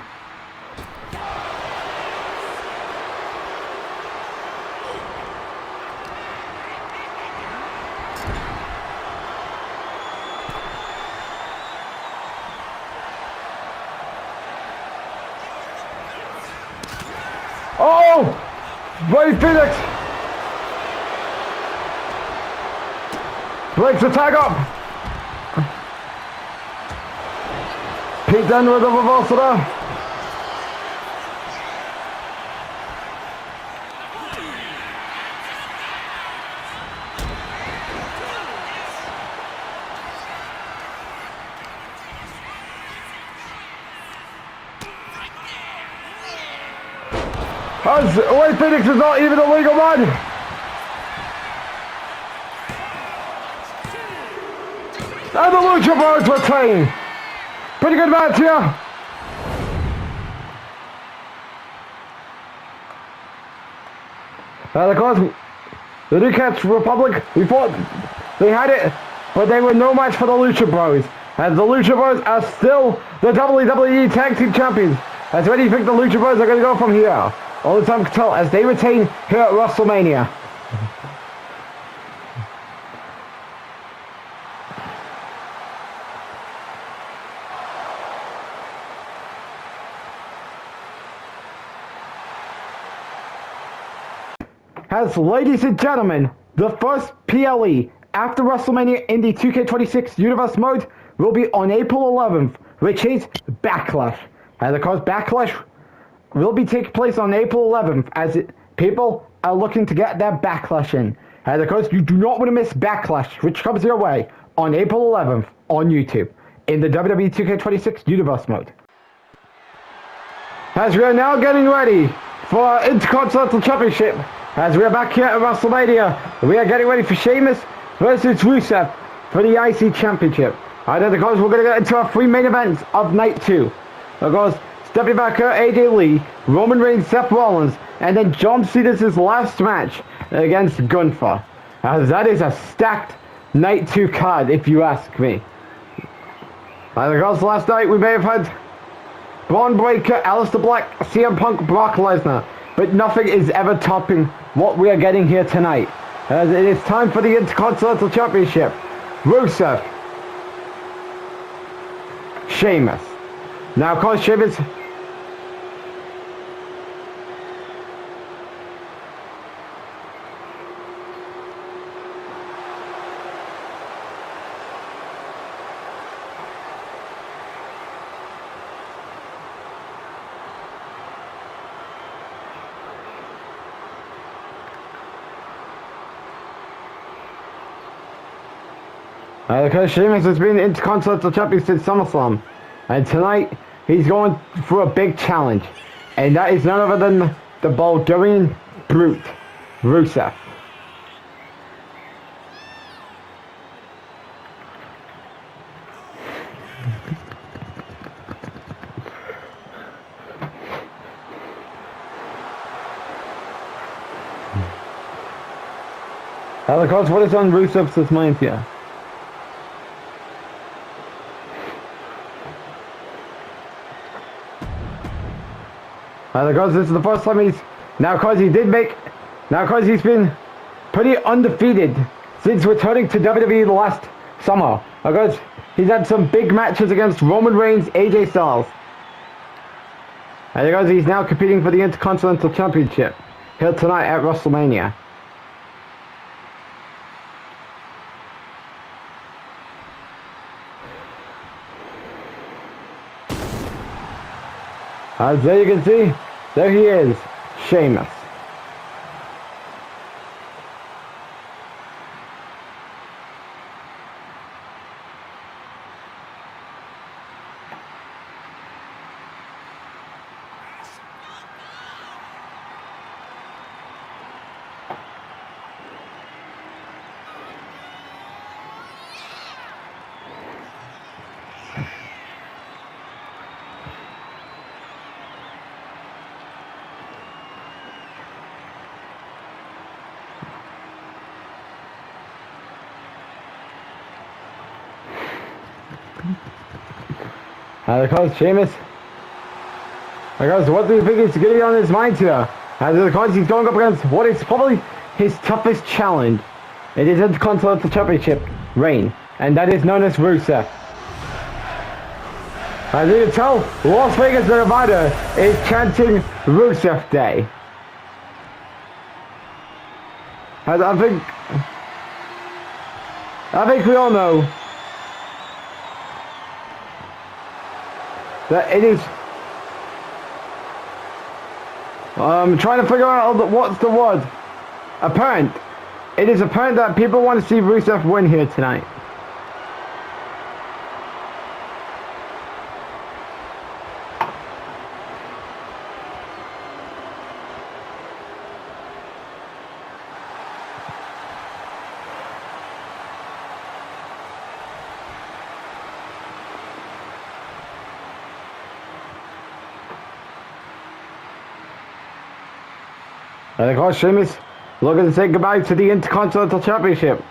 Oh! Ray Phoenix! Breaks the tag up. Pete Dunne with a reversal there. As Ray Phoenix is not even a legal man. And the Lucha Bros retain. Pretty good match here. Of course, the New Cats Republic, we thought they had it, but they were no match for the Lucha Bros. As the Lucha Bros are still the WWE Tag Team Champions. As where do you think the Lucha Bros are going to go from here? All the time to tell as they retain here at WrestleMania. As ladies and gentlemen, the first PLE after WrestleMania in the 2K26 Universe mode will be on April 11th, which is Backlash. And of course, Backlash will be taking place on April 11th as people are looking to get their Backlash in. And of course, you do not want to miss Backlash, which comes your way on April 11th on YouTube in the WWE 2K26 Universe mode. As we are now getting ready for our Intercontinental Championship, as we are back here at WrestleMania, we are getting ready for Sheamus versus Rusev for the IC Championship. And then of course we're going to get into our three main events of night 2. Of course, stepping back her AJ Lee, Roman Reigns, Seth Rollins, and then John Cena's last match against Gunther. As that is a stacked Night 2 card, if you ask me. Because last night we may have had Braun Breaker, Aleister Black, CM Punk, Brock Lesnar, but nothing is ever topping what we are getting here tonight. As it is time for the Intercontinental Championship. Rusev, Sheamus. Now, of course, Sheamus. Because Sheamus has been Intercontinental Champion since SummerSlam. And tonight, he's going for a big challenge. And that is none other than the Bulgarian Brute, Rusev. And of course, what is on Rusev's mind here? Because this is the first time he's he's been pretty undefeated since returning to WWE last summer. Because he's had some big matches against Roman Reigns, AJ Styles. And because he's now competing for the Intercontinental Championship here tonight at WrestleMania. As there you can see, there he is, Sheamus. Because Sheamus, because what do you think is going to be on his mind here? Because he's going up against what is probably his toughest challenge. It is Intercontinental Championship reign, and that is known as Rusev. As you can tell, Las Vegas, Nevada is chanting Rusev Day. As I think we all know that it is. I'm trying to figure out what's the word. Apparent. It is apparent that people want to see Rusev win here tonight. And of course, Sheamus looking to say goodbye to the Intercontinental Championship.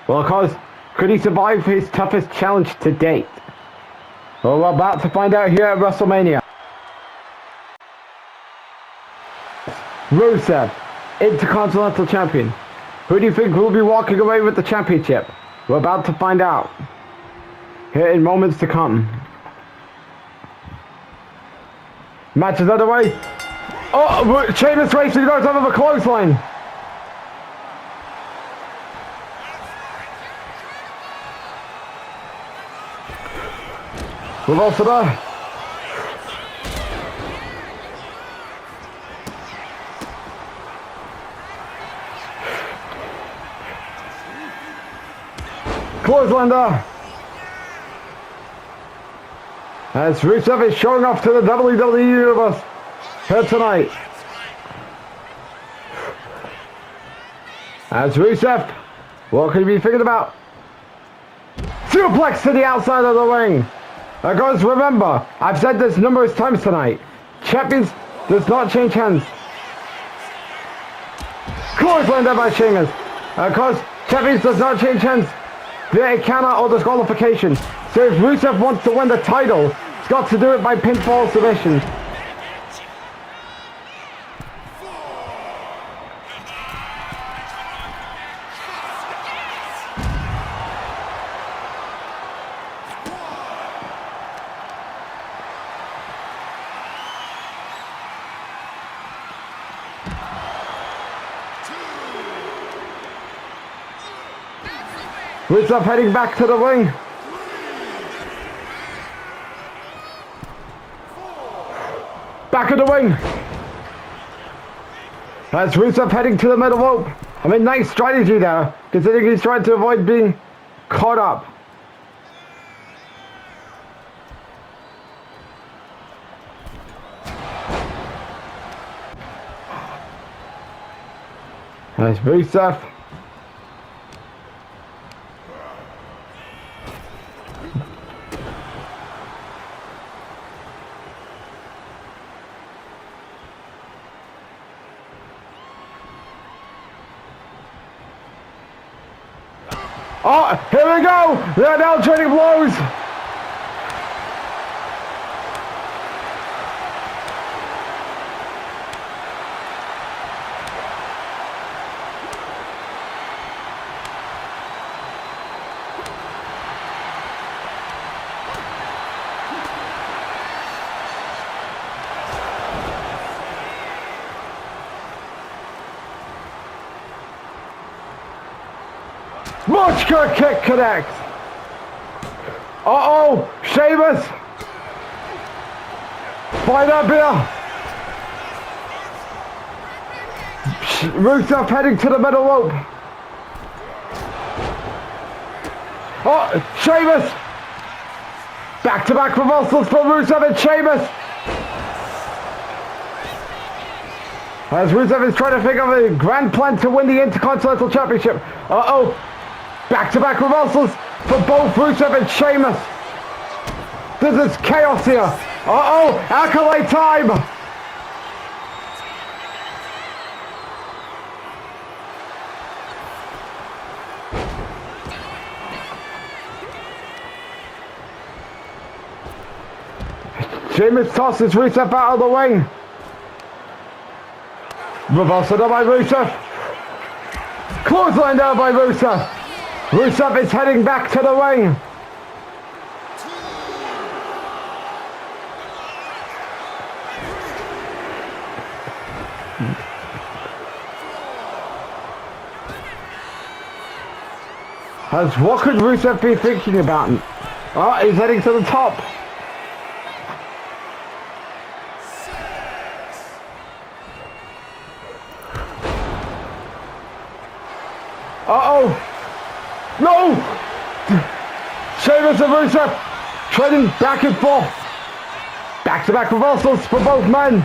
Well, of course, could he survive his toughest challenge to date? Well, we're about to find out here at WrestleMania. Rusev, Intercontinental Champion. Who do you think will be walking away with the championship? We're about to find out here in moments to come. Match is underway. Oh, Sheamus racing goes over the clothesline. Reverse there. Clothesline there. As Rusev is showing off to the WWE Universe here tonight. As Rusev, what could you be thinking about? Suplex to the outside of the ring. Guys, remember, I've said this numerous times tonight. Champions does not change hands. Clothesline there by Sheamus. Guys, champions does not change hands via a counter or disqualification. So if Rusev wants to win the title, he's got to do it by pinfall submission. Rusev heading back to the ring. Back of the ring. That's Rusev heading to the middle rope. I mean, nice strategy there, considering he's trying to avoid being caught up. Nice Rusev. Oh, here we go! They're now trading blows! Monster kick connects. Uh-oh, Sheamus. Fight up here. Rusev heading to the middle rope. Oh, Sheamus. Back-to-back reversals for Rusev and Sheamus. As Rusev is trying to think of a grand plan to win the Intercontinental Championship. Uh-oh. Back-to-back reversals for both Rusev and Sheamus. This is chaos here. Uh-oh, accolade time. Sheamus tosses Rusev out of the ring. Reversal down by Rusev. Clothesline down by Rusev. Rusev is heading back to the ring. What could Rusev be thinking about? Oh, he's heading to the top. Uh-oh. No! Sheamus and Rusev trading back and forth. Back-to-back reversals for both men.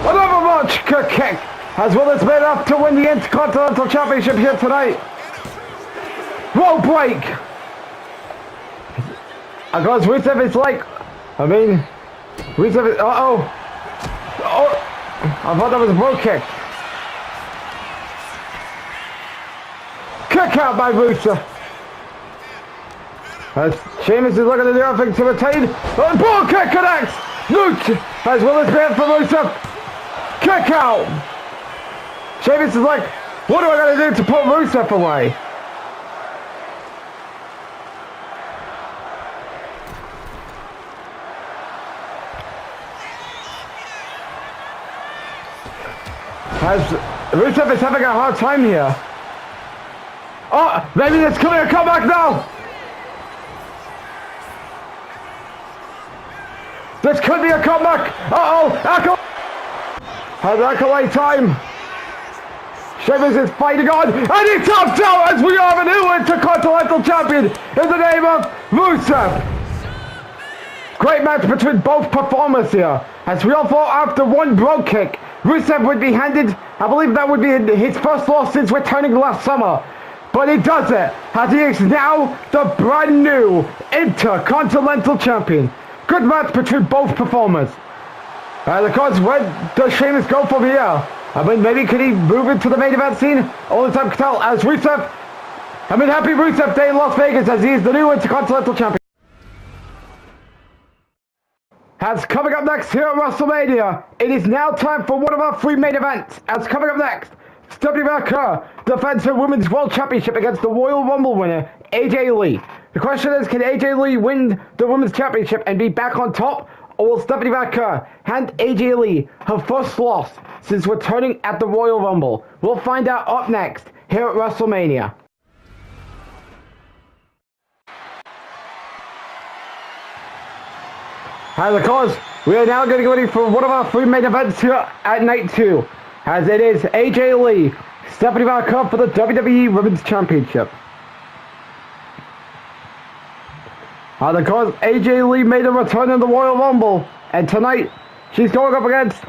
Another monster kick as well as made up to win the Intercontinental Championship here tonight. Rope break! Because Rusev is like, Rusev is, uh-oh. Oh, I thought that was a rope kick. Kick out by Rusev. As Sheamus is looking to do everything to retain. Ball kick connects! Luke as well as bad for Rusev. Kick out! Sheamus is like, what am I going to do to put Rusev away? As Rusev is having a hard time here. Oh, maybe there's coming a comeback now. This could be a comeback. Uh-oh, has accolade time. Sheamus is fighting on, and he taps out as we have a new Intercontinental Champion in the name of Rusev. Great match between both performers here. As we all thought after one Bro Kick, Rusev would be handed, I believe that would be his first loss since returning last summer. But he does it, as he is now the brand new Intercontinental Champion. Good match between both performers. And of course, where does Sheamus go from here? I mean, maybe could he move into the main event scene? Only time can tell, as Rusev, happy Rusev Day in Las Vegas, as he is the new Intercontinental Champion. As coming up next here at WrestleMania, it is now time for one of our three main events. As coming up next, Stephanie McMahon defends her Women's World Championship against the Royal Rumble winner, AJ Lee. The question is, can AJ Lee win the Women's Championship and be back on top? Or will Stephanie McMahon hand AJ Lee her first loss since returning at the Royal Rumble? We'll find out up next here at WrestleMania. And of course, we are now going to get ready for one of our three main events here at Night 2. As it is AJ Lee, Stephanie McMahon for the WWE Women's Championship. And of course, AJ Lee made a return in the Royal Rumble. And tonight, she's going up against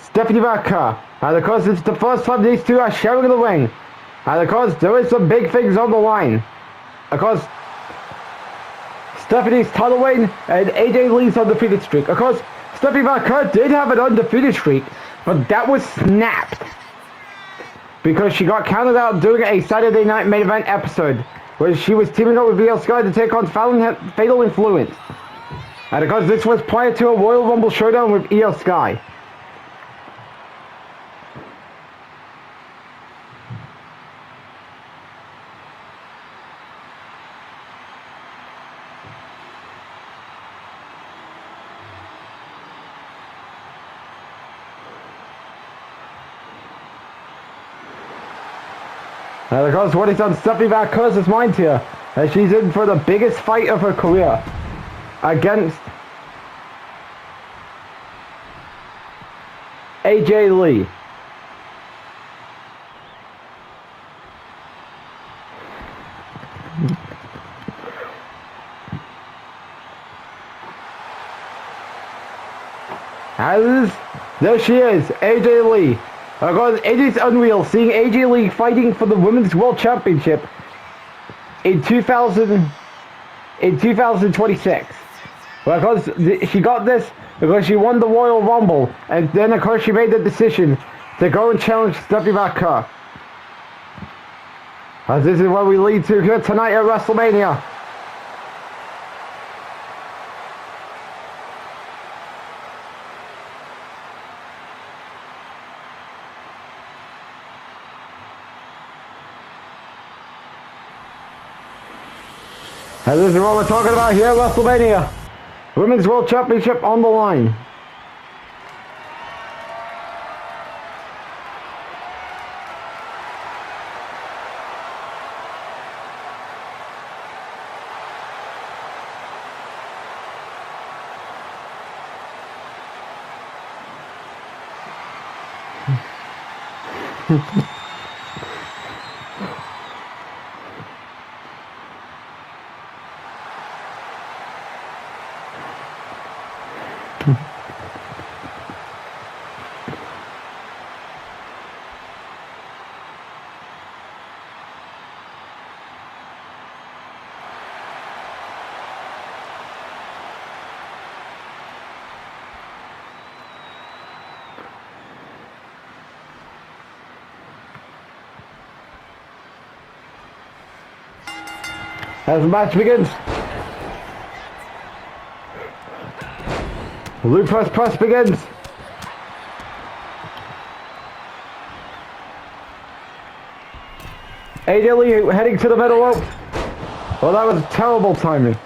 Stephanie McMahon. And of course, it's the first time these two are sharing the ring. And of course, there is some big things on the line. Of course, Stephanie's title reign and AJ Lee's undefeated streak. Of course, Stephanie McMahon did have an undefeated streak, but that was snapped because she got counted out during a Saturday Night Main Event episode where she was teaming up with Io Sky to take on Fatal Influence. And of course, this was prior to a Royal Rumble showdown with Io Sky. And of course, what is on Stephanie McMahon's mind here, as she's in for the biggest fight of her career against AJ Lee. As there she is, AJ Lee. Of course, it is unreal seeing AJ Lee fighting for the Women's World Championship in 2026. Well, of course, she got this because she won the Royal Rumble, and then of course she made the decision to go and challenge Stephanie McMahon. As this is what we lead to here tonight at WrestleMania. And this is what we're talking about here at WrestleMania. Women's World Championship on the line. As the match begins, Loop press begins. AJ Lee heading to the middle rope. Well, that was terrible timing.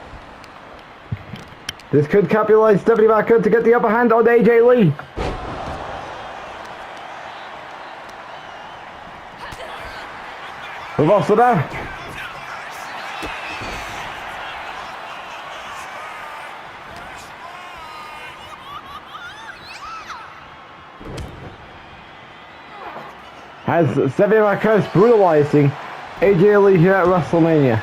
This could capitalize Stephanie McMahon to get the upper hand on AJ Lee. Reversal now. As Stephanie McMahon is brutalizing AJ Lee here at WrestleMania.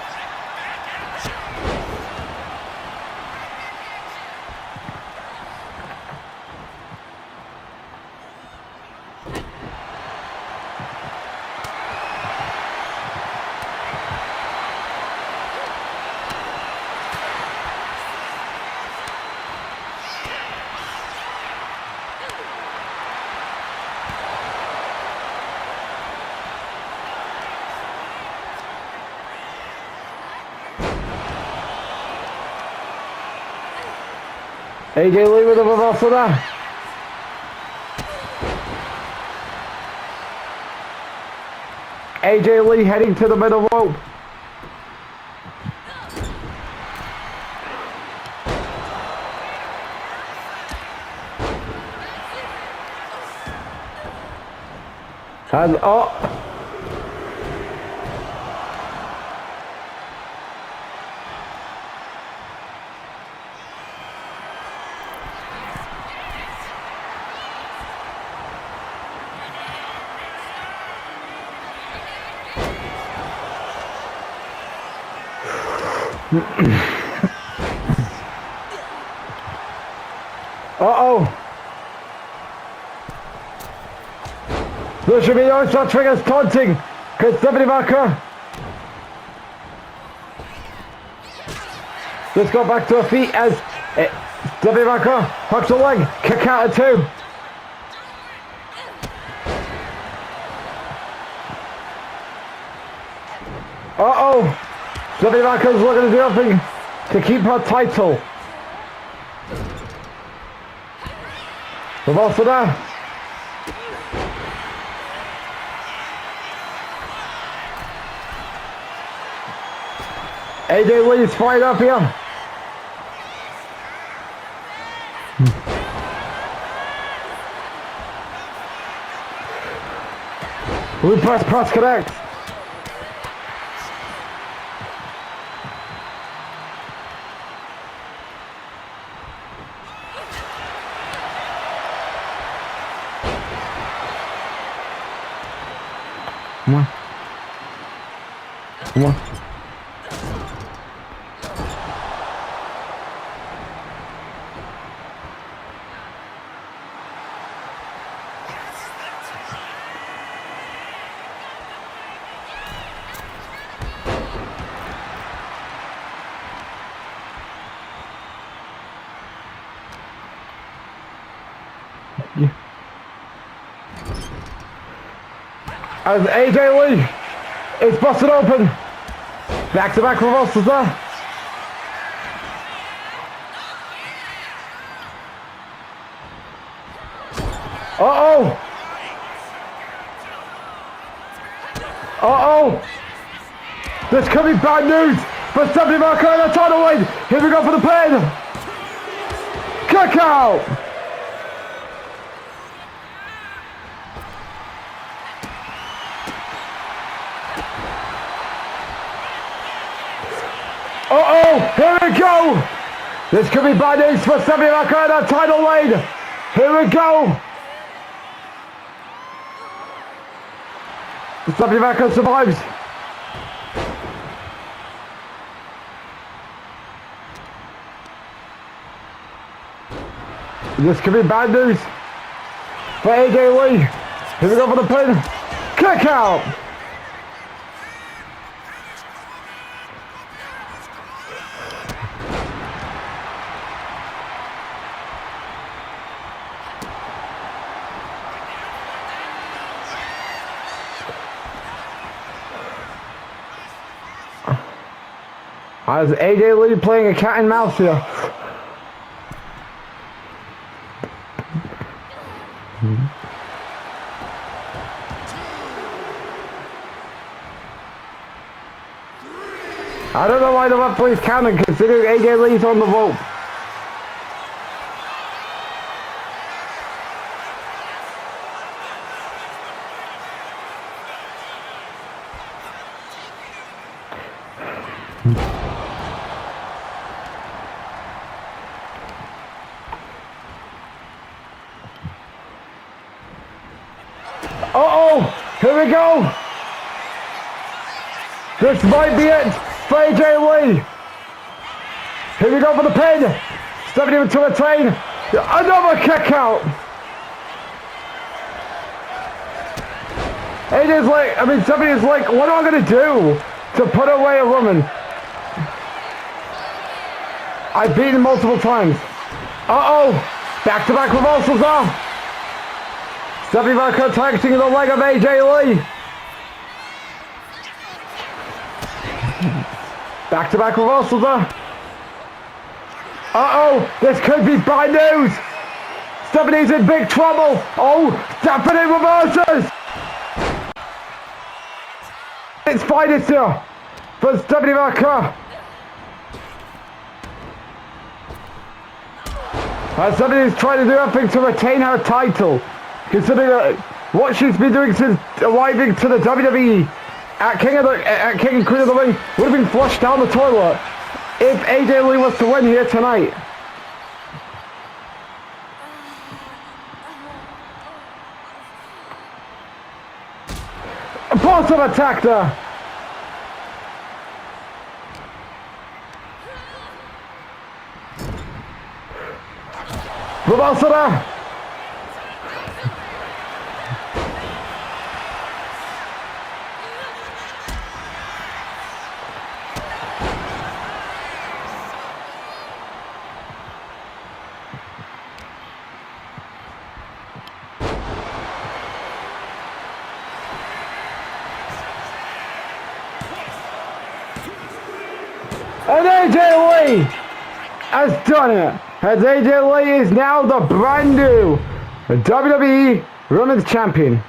AJ Lee with a reversal there. AJ Lee heading to the middle rope. And uh-oh. There should be no such thing as taunting, because Stephanie Marker just got back to her feet as Stephanie Marker hooks the leg, kick out of two. Uh-oh. Stephanie Marker's looking to do nothing to keep her title. Reversal there. AJ Lee's fired up here. Blue press connects. Come on. Come on. As AJ Lee is busted open. Back-to-back reversals there. Uh-oh. Uh-oh. This could be bad news for Stephanie Marker in the title win. Here we go for the pin. Kick out. Uh-oh, here we go! This could be bad news for Stephanie Marker and her title lead. Here we go! Stephanie Marker survives. This could be bad news for AJ Lee. Here we go for the pin. Kick out! As AJ Lee playing a cat and mouse here. I don't know why the referee's counting considering AJ Lee's on the rope. Uh-oh! Here we go! This might be it for AJ Lee! Here we go for the pin! Stepping to retain! Another kick out! AJ's like, Stephanie's like, what am I gonna do to put away a woman? I've beaten multiple times. Uh-oh! Back-to-back reversals off! Stephanie Marker targeting the leg of AJ Lee. Back-to-back reversals there. Uh-oh, this could be bad news. Stephanie's in big trouble. Oh, Stephanie reverses. It's finest here for Stephanie McMahon. Stephanie's trying to do everything to retain her title, considering what she's been doing since arriving to the WWE at King and Queen of the Ring would have been flushed down the toilet if AJ Lee was to win here tonight. Boston attacked her. Babasada. And AJ Lee has done it. As AJ Lee is now the brand new WWE Women's Champion.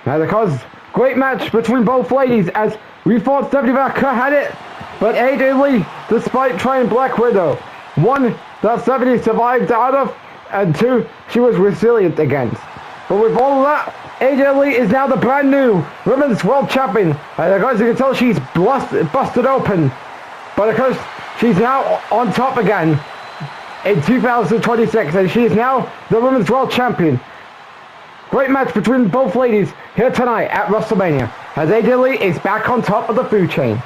Now, because great match between both ladies, as we thought Stephanie McMahon had it, but AJ Lee, despite trying Black Widow, one that Stephanie survived out of, and two, she was resilient against. But with all of that, AJ Lee is now the brand new Women's World Champion. And as you can tell, she's busted open. But of course, she's now on top again in 2026, and she is now the Women's World Champion. Great match between both ladies here tonight at WrestleMania, as AJ Lee is back on top of the food chain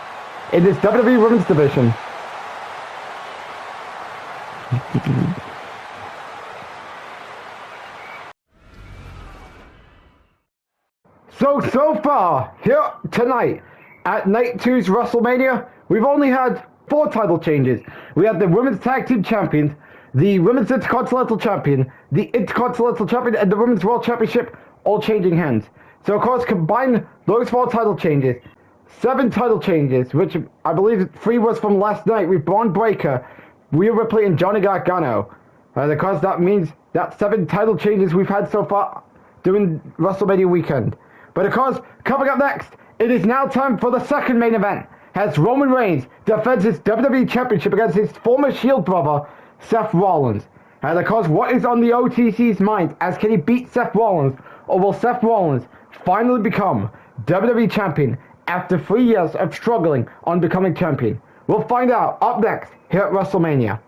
in this WWE Women's division. So far, here tonight, at Night 2's WrestleMania, we've only had 4 title changes. We had the Women's Tag Team Champions, the Women's Intercontinental Champion, the Intercontinental Champion, and the Women's World Championship all changing hands. So of course, combine those 4 title changes, 7 title changes, which I believe 3 was from last night with Braun Breaker, Rhea Ripley, and Johnny Gargano. And of course, that means that 7 title changes we've had so far during WrestleMania weekend. But of course, coming up next, it is now time for the second main event, as Roman Reigns defends his WWE Championship against his former Shield brother, Seth Rollins. And of course, what is on the OTC's mind, as can he beat Seth Rollins, or will Seth Rollins finally become WWE Champion after 3 years of struggling on becoming champion? We'll find out up next here at WrestleMania.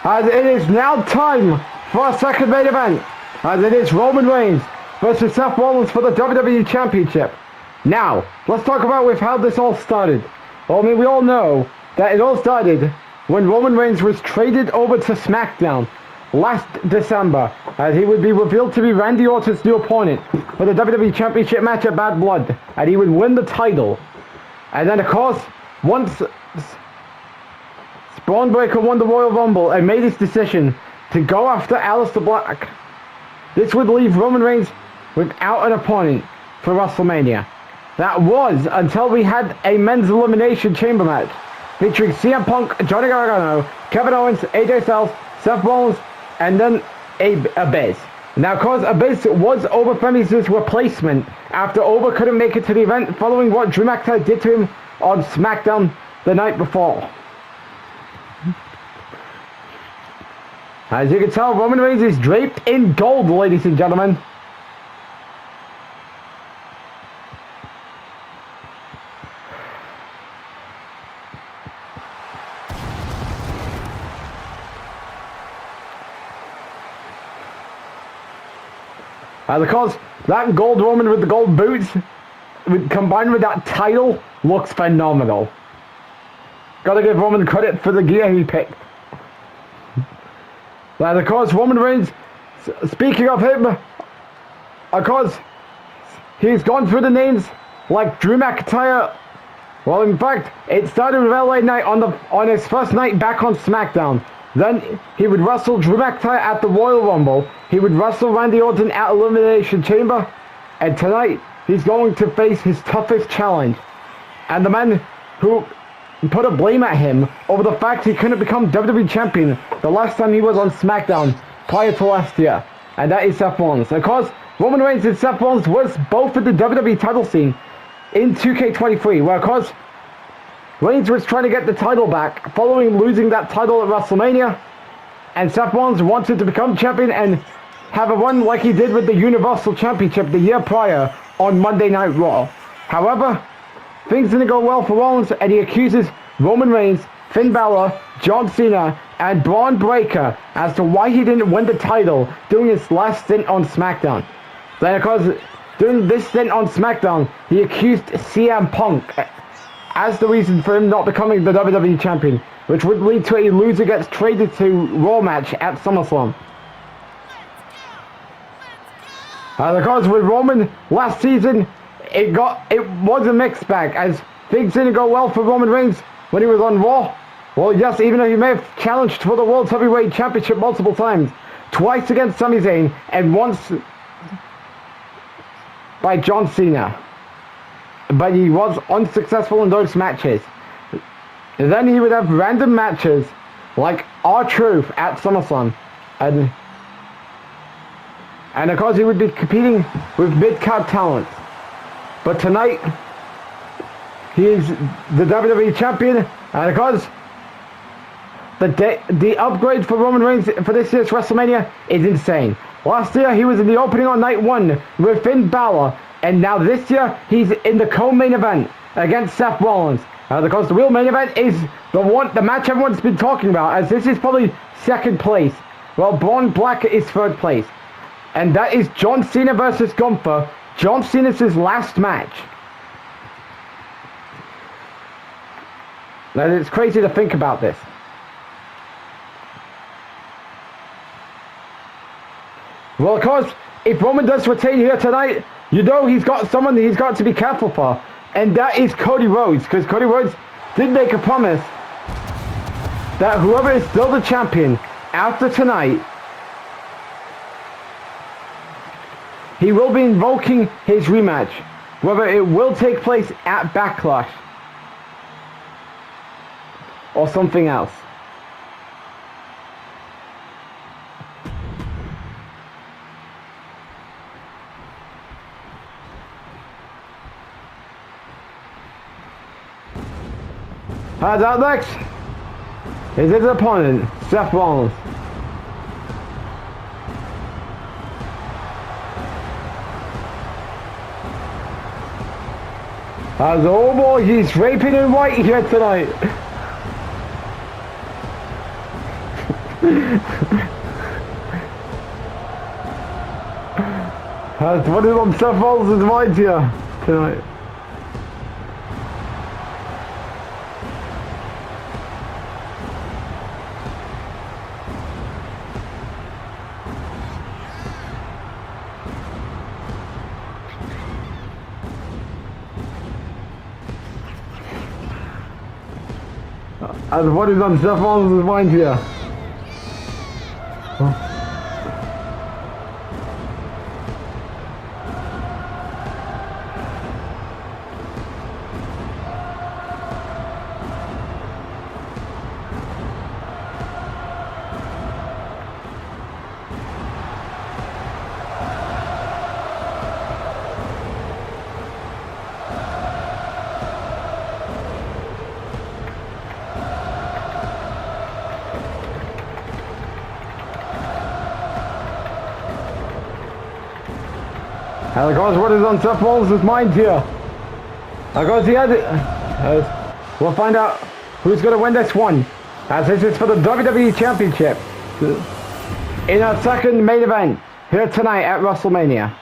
As it is now time for our second main event, as it is Roman Reigns versus Seth Rollins for the WWE Championship. Now, let's talk about with how this all started. Well, I mean, we all know that it all started when Roman Reigns was traded over to SmackDown last December, as he would be revealed to be Randy Orton's new opponent for the WWE Championship match at Bad Blood, and he would win the title. And then, of course, once Braun Breaker won the Royal Rumble and made his decision to go after Aleister Black, this would leave Roman Reigns without an opponent for WrestleMania. That was until we had a men's elimination chamber match featuring CM Punk, Johnny Gargano, Kevin Owens, AJ Styles, Seth Rollins, and then Abyss. Now, of course, Abyss was Oba Femi's replacement after Oba couldn't make it to the event following what Drew McIntyre did to him on SmackDown the night before. As you can tell, Roman Reigns is draped in gold, ladies and gentlemen. And of course, that gold Roman with the gold boots, combined with that title, looks phenomenal. Gotta give Roman credit for the gear he picked. And of course, Roman Reigns, speaking of him, of course, he's gone through the names like Drew McIntyre, Well, in fact, it started with LA Knight on his first night back on SmackDown. Then he would wrestle Drew McIntyre at the Royal Rumble. He would wrestle Randy Orton at Elimination Chamber. And tonight, he's going to face his toughest challenge. And the man who put a blame at him over the fact he couldn't become WWE Champion the last time he was on SmackDown prior to last year. And that is Seth Rollins. Of course, Roman Reigns and Seth Rollins was both at the WWE title scene in 2K23, where of course, Reigns was trying to get the title back following losing that title at WrestleMania, and Seth Rollins wanted to become champion and have a run like he did with the Universal Championship the year prior on Monday Night Raw. However, things didn't go well for Rollins, and he accuses Roman Reigns, Finn Balor, John Cena, and Braun Breaker as to why he didn't win the title during his last stint on SmackDown. Then of course, during this stint on SmackDown, he accused CM Punk as the reason for him not becoming the WWE Champion, which would lead to a loser gets traded to Raw match at SummerSlam. Of course, with Roman last season, it was a mixed bag, as things didn't go well for Roman Reigns when he was on Raw. Well, yes, even though he may have challenged for the World Heavyweight Championship multiple times, twice against Sami Zayn and once by John Cena. But he was unsuccessful in those matches. And then he would have random matches like R-Truth at SummerSlam. And of course he would be competing with mid-card talent. But tonight, he is the WWE Champion. And of course, the upgrade for Roman Reigns for this year's WrestleMania is insane. Last year, he was in the opening on night 1 with Finn Balor. And now this year, he's in the co-main event against Seth Rollins. Of course, the real main event is the match everyone's been talking about, as this is probably second place. Well, Braun Black is third place. And that is John Cena versus Gunther. John Cena's his last match. Now, it's crazy to think about this. Well, of course, if Roman does retain here tonight, you know he's got someone he's got to be careful for. And that is Cody Rhodes, because Cody Rhodes did make a promise that whoever is still the champion after tonight, he will be invoking his rematch, whether it will take place at Backlash or something else. Out next is his opponent, Seth Rollins. Oh boy, he's raping in white here tonight. What is on Seth Rollins' mind here tonight? And what is on Seth Rollins' mind here? And of course, what is on Seth Rollins' mind here? Of course, he had it. We'll find out who's going to win this one, as this is for the WWE Championship in our second main event here tonight at WrestleMania.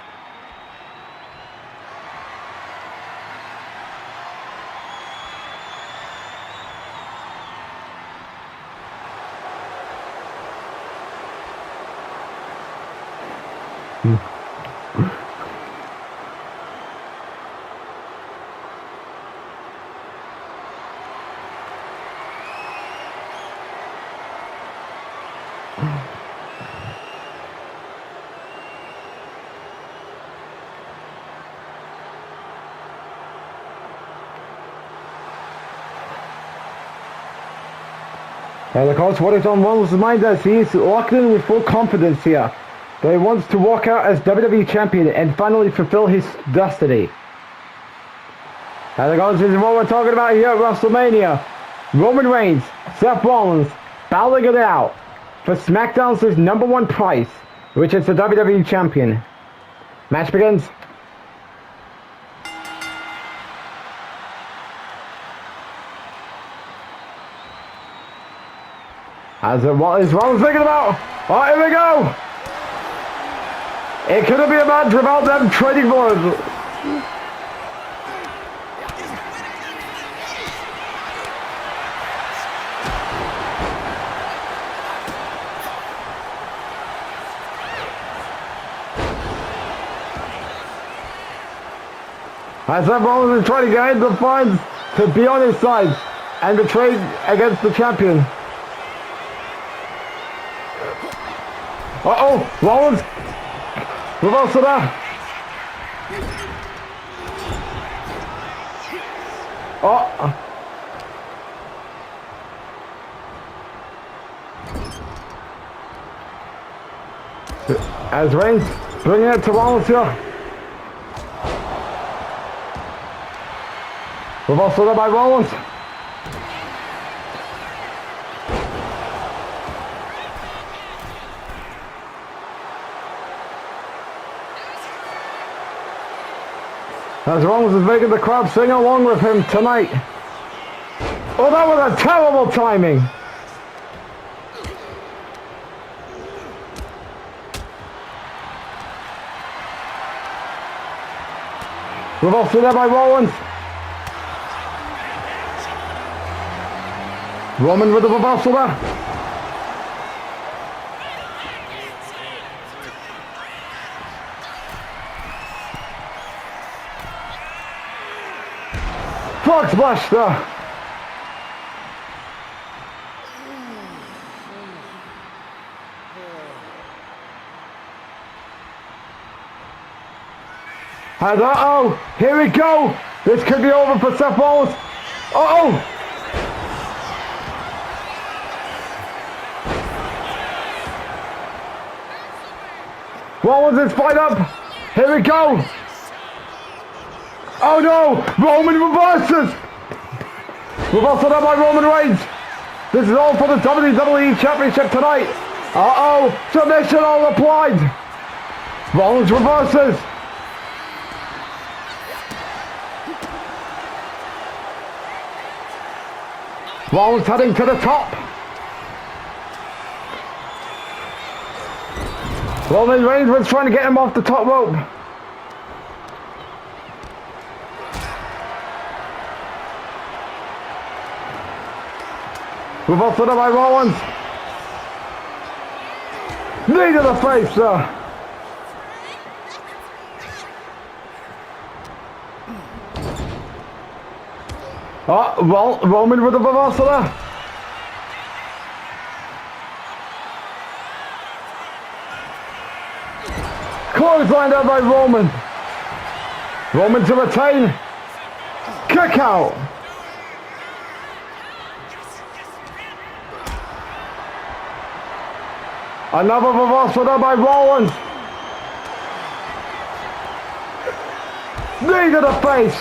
And of course, what is on Rollins' mind as he's locked in with full confidence here. That he wants to walk out as WWE Champion and finally fulfill his destiny. And of course, this is what we're talking about here at WrestleMania. Roman Reigns, Seth Rollins, battling it out for SmackDown's #1 prize, which is the WWE Champion. Match begins. What is Rollins thinking about? Oh, here we go! It couldn't be a match without them trading blows. As Seth Rollins is trying to get the fans to be on his side and to trade against the champion. Uh-oh, Rollins, reversal there. Oh. As Reigns bringing it to Rollins here. Reversal there by Rollins. As Rollins is making the crowd sing along with him tonight. Oh, that was a terrible timing. Reversal there by Rollins. Roman with the reversal there. Frog splash there. And uh-oh, here we go. This could be over for Seth Rollins. Uh-oh. Rollins is fired up. Here we go. Oh no! Roman reverses! Reversal done by Roman Reigns. This is all for the WWE Championship tonight. Uh-oh! Submission all applied. Rollins reverses. Rollins heading to the top. Roman Reigns was trying to get him off the top rope. Reversal by Rollins. Knee to the face, sir. Oh, Roman with the reversal there. Clothesline there by Roman. Roman to retain. Kick out. Another reversal there by Rollins. Knee to the face.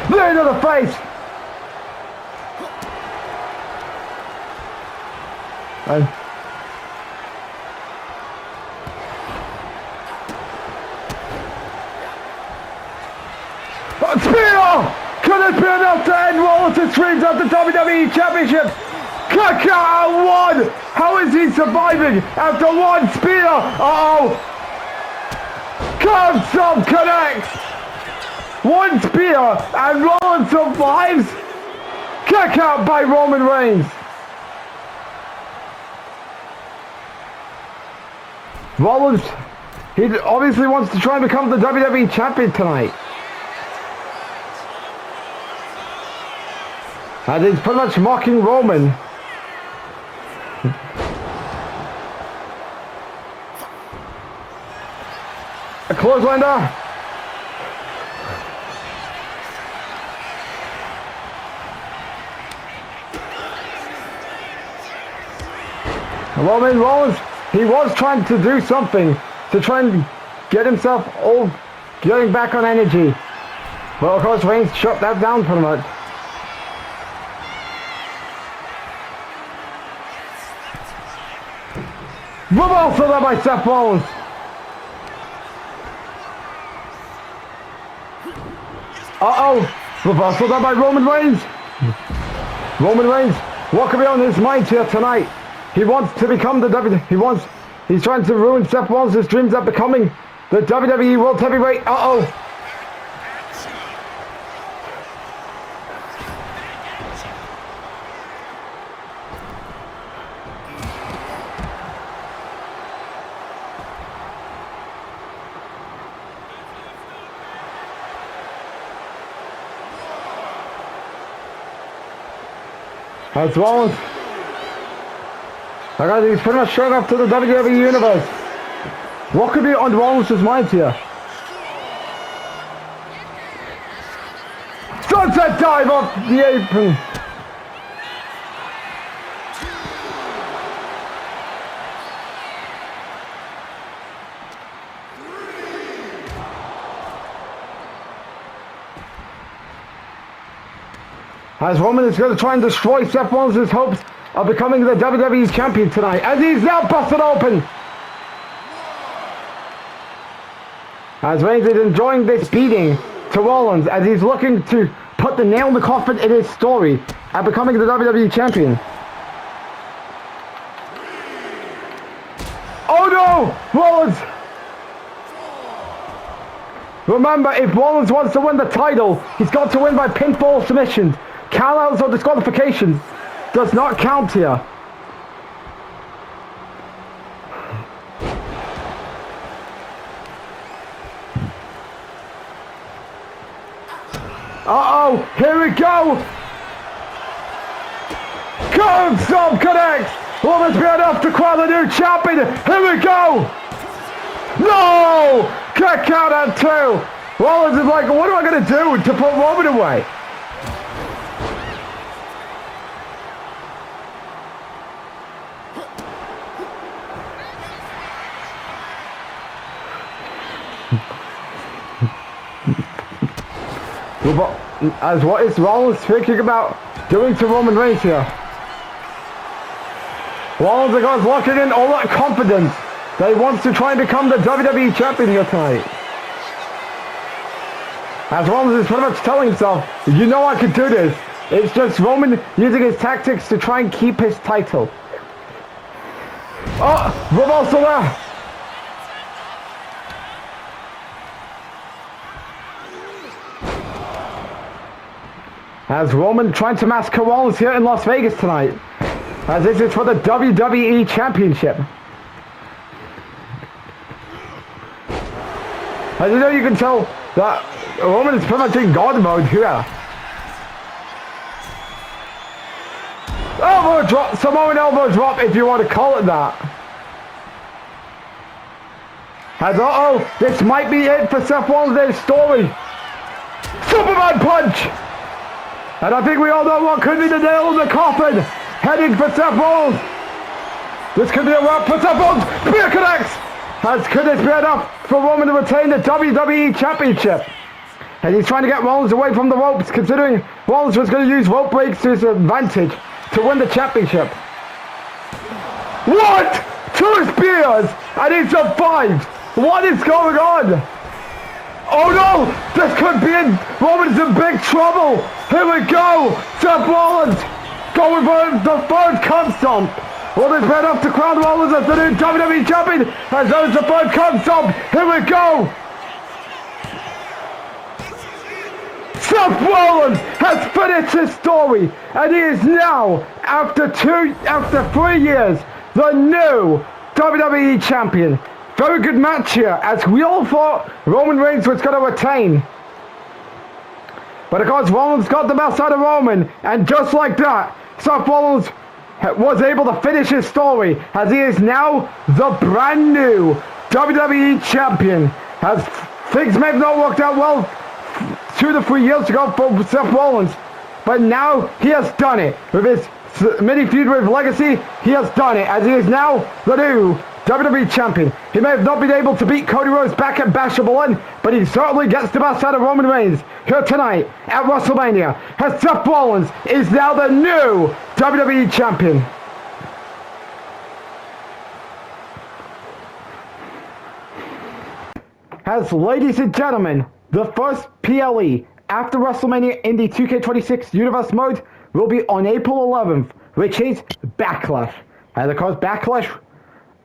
Knee to the face. And spear! Could it be enough to end Rollins' dreams of the WWE Championship? Kick out at one! How is he surviving after one spear? Uh-oh! Can't connects! One spear and Rollins survives? Kick out by Roman Reigns. Rollins, he obviously wants to try and become the WWE Champion tonight. And he's pretty much mocking Roman. A clothesline there. Roman Reigns, he was trying to do something to try and get himself all getting back on energy. Well, of course, Reigns shut that down pretty much. Reversal there by Seth Rollins. Reversal there by Roman Reigns. Roman Reigns, what could be on his mind here tonight? He wants to become the WWE. He's trying to ruin Seth Rollins' dreams of becoming the WWE World Heavyweight. That's Rollins. He's pretty much showing up to the WWE Universe. What could be on Rollins' mind here? Sunset dive off the apron. As Roman is going to try and destroy Seth Rollins' hopes of becoming the WWE Champion tonight, as he's now busted open. As Reigns is enjoying this beating to Rollins, as he's looking to put the nail in the coffin in his story at becoming the WWE Champion. Oh no! Rollins! Remember, if Rollins wants to win the title, he's got to win by pinfall submission. Countouts or disqualifications does not count here. Here we go! Curve stomp connects! Will this be enough to crown the new champion? Here we go! No! Kick out at 2! Rollins is like, what am I going to do to put Roman away? As what is Rollins thinking about doing to Roman Reigns here? Rollins is locking in all that confidence that he wants to try and become the WWE Champion here tonight. As Rollins is pretty much telling himself, you know I can do this. It's just Roman using his tactics to try and keep his title. Reversal there. As Roman trying to massacre Rollins here in Las Vegas tonight. As this is for the WWE Championship. As you know, you can tell that Roman is pretty much in God mode here. Elbow drop, Samoan elbow drop if you want to call it that. As this might be it for Seth Rollins' story. Superman punch! And I think we all know what could be the nail in the coffin. Heading for Seth Rollins. This could be a wrap for Seth Rollins. Spear connects. As could this be enough for Roman to retain the WWE Championship? And he's trying to get Rollins away from the ropes, considering Rollins was going to use rope breaks to his advantage to win the championship. What? 2 spears, and he survived. What is going on? Oh no! This could be it! Roman's in big trouble! Here we go! Seth Rollins going for the 3rd cup stomp! Will this be enough to crown Rollins as the new WWE Champion? As that is the 3rd cup stomp! Here we go! Seth Rollins has finished his story, and he is now, after 3 years, the new WWE Champion. Very good match here, as we all thought Roman Reigns was going to retain. But of course, Rollins got the best out of Roman, and just like that, Seth Rollins was able to finish his story as he is now the brand new WWE Champion. As things may have not worked out well 2 to 3 years ago for Seth Rollins, but now he has done it. With his mini feud with Legacy, he has done it as he is now the new WWE Champion. He may have not been able to beat Cody Rhodes back at Bash of Berlin, but he certainly gets the best out of Roman Reigns here tonight at WrestleMania, as Seth Rollins is now the new WWE Champion. As ladies and gentlemen, the first PLE after WrestleMania in the 2K26 Universe mode will be on April 11th, which is Backlash. And of course, Backlash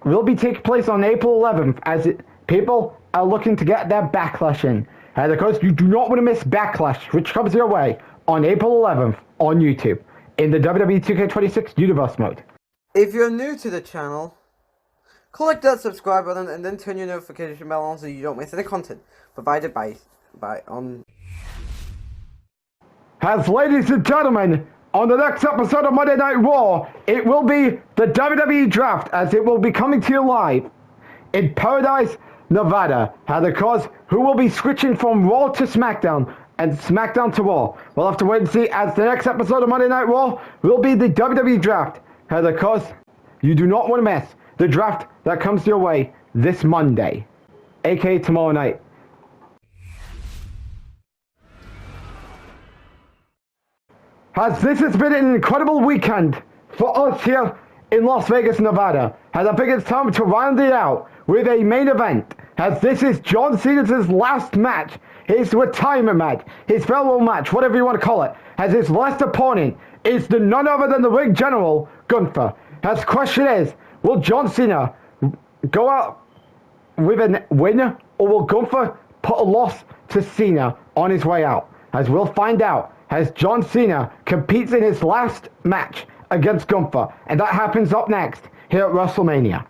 will be taking place on April 11th as people are looking to get their Backlash in. And of course, you do not want to miss Backlash, which comes your way on April 11th on YouTube in the WWE 2K26 Universe mode. If you're new to the channel, click that subscribe button and then turn your notification bell on so you don't miss any content provided by As ladies and gentlemen, on the next episode of Monday Night Raw, it will be the WWE Draft, as it will be coming to you live in Paradise, Nevada. And of course, who will be switching from Raw to SmackDown and SmackDown to Raw? We'll have to wait and see, as the next episode of Monday Night Raw will be the WWE Draft. And of course, you do not want to miss the draft that comes your way this Monday, aka tomorrow night. As this has been an incredible weekend for us here in Las Vegas, Nevada, as I think it's time to round it out with a main event, as this is John Cena's last match, his retirement match, his farewell match, whatever you want to call it, as his last opponent is the none other than the Ring General, Gunther. As the question is, will John Cena go out with a win, or will Gunther put a loss to Cena on his way out? As we'll find out as John Cena competes in his last match against Gunther, and that happens up next here at WrestleMania.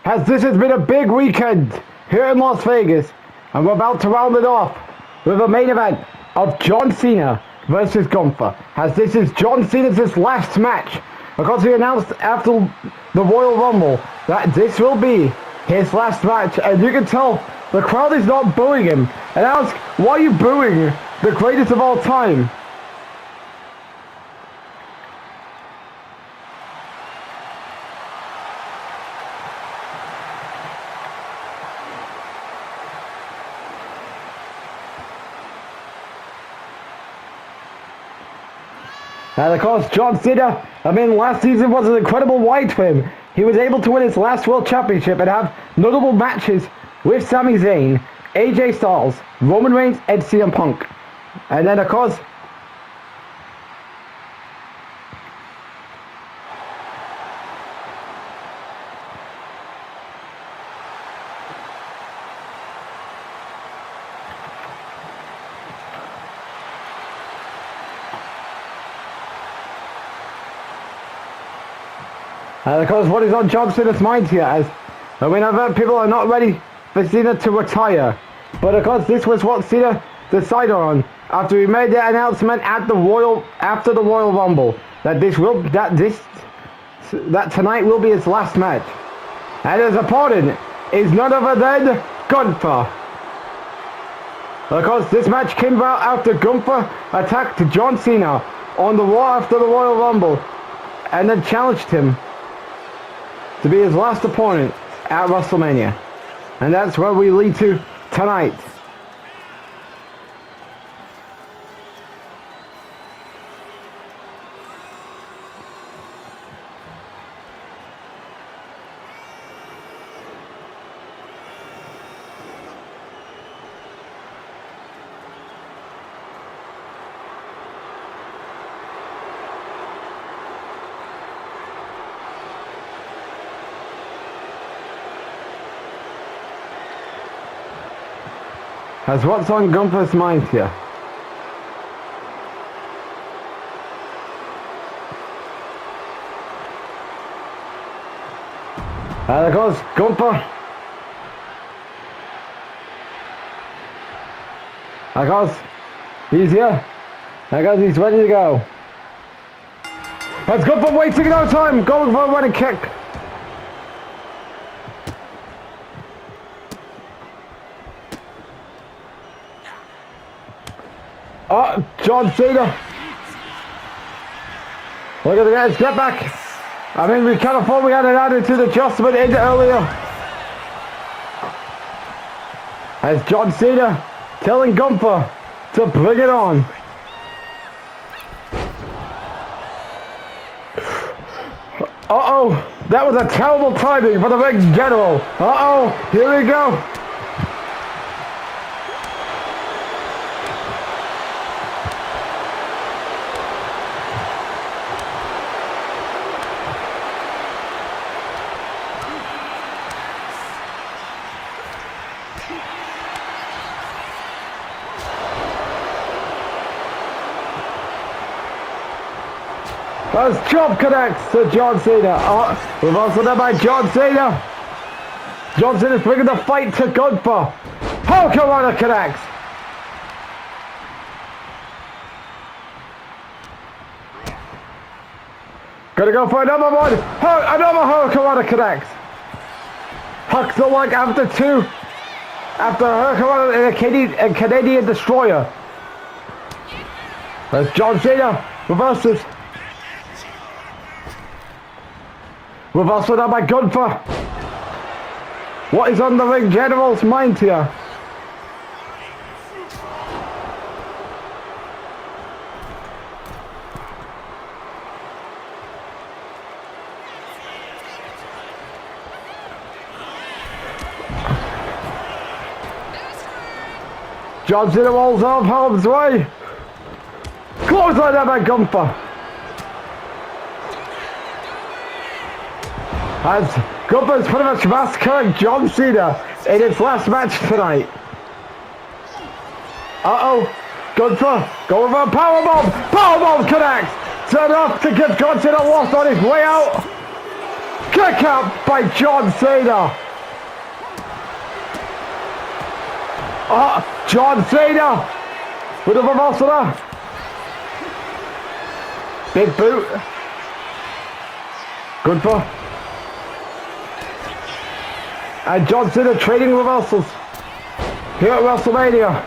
As this has been a big weekend here in Las Vegas, and we're about to round it off with a main event of John Cena versus Gunther, as this is John Cena's last match. Because he announced after the Royal Rumble that this will be his last match, and you can tell the crowd is not booing him. And ask, why are you booing the greatest of all time? And of course, John Cena, last season was an incredible ride for him. He was able to win his last World Championship and have notable matches with Sami Zayn, AJ Styles, Roman Reigns, and CM Punk. And then, of course, what is on John Cena's mind here, as I've heard people are not ready for Cena to retire. But of course, this was what Cena decided on after he made the announcement after the Royal Rumble that that tonight will be his last match, and his opponent is none other than Gunther. Of course, this match came about after Gunther attacked John Cena on the Raw after the Royal Rumble, and then challenged him to be his last opponent at WrestleMania. And that's where we lead to tonight. As what's on Gunther's mind here? And of course, Gunther Because he's here. Because he's ready to go. Let's go for wasting no time. Going for a running kick. Oh, John Cena. Look at the guys, get back. I mean, we can't afford we had an attitude adjustment in earlier. As John Cena telling Gunther to bring it on. Uh-oh, that was a terrible timing for the ring general. Uh-oh, here we go. As chop connects to John Cena. Oh, we've also done by John Cena. John Cena's bringing the fight to Gunther. Hurricanrana connects. Gonna go for another one. Another Hurricanrana connects. Hucks the leg after two. After Hurricanrana and a Canadian Destroyer. As John Cena reverses. Reversal done by Gunther. What is on the ring general's mind here? John Cena rolls off harm's way. Clothesline done by Gunther. As Gunther's pretty much massacring John Cena in his last match tonight. Uh-oh, Gunther going for a powerbomb. Powerbomb connects. Turn off to give John Cena a loss on his way out. Kick out by John Cena. John Cena with a reversal. Big boot. Gunther. And John Cena trading reversals here at WrestleMania.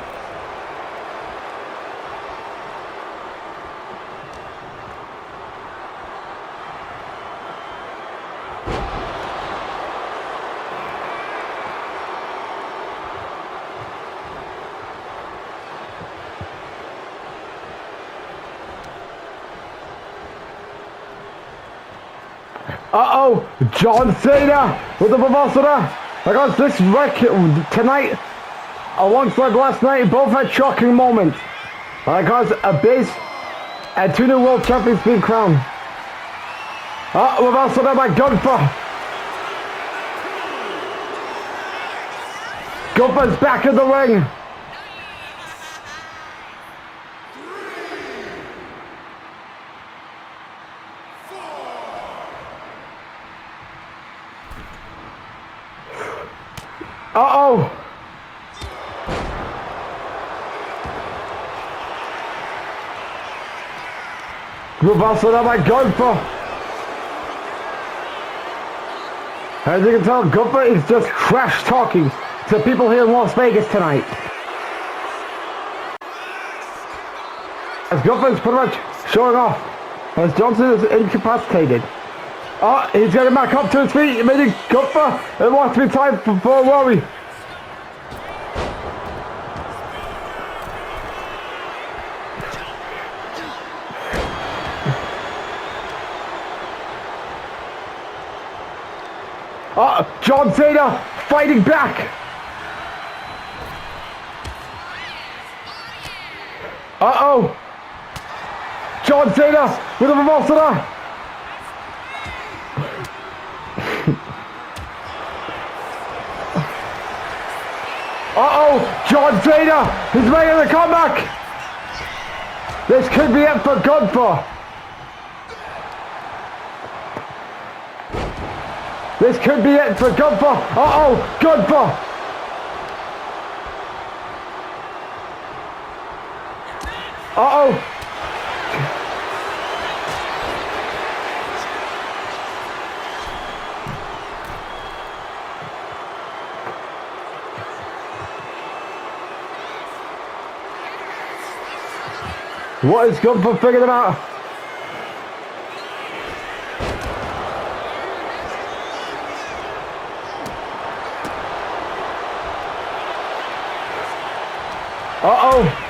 Uh-oh, John Cena with the reversal. Because this wreck tonight, alongside last night, both had shocking moments. Because a base and two new world champions being crowned. Reversal done by Gunther. Gunther's back in the ring. Uh-oh! Reversal done by Gunther. As you can tell, Gunther is just trash talking to people here in Las Vegas tonight. As Gunther is pretty much showing off. As Johnson is incapacitated. He's getting back up to his feet, meaning Gunther. It wants to be time for a worry. John Cena fighting back. Uh-oh. John Cena with a reversal. Uh-oh, John Cena is making a comeback. This could be it for Gunther. This could be it for Gunther. Uh-oh, Gunther. Uh-oh. What is Gunther figuring out? Uh-oh.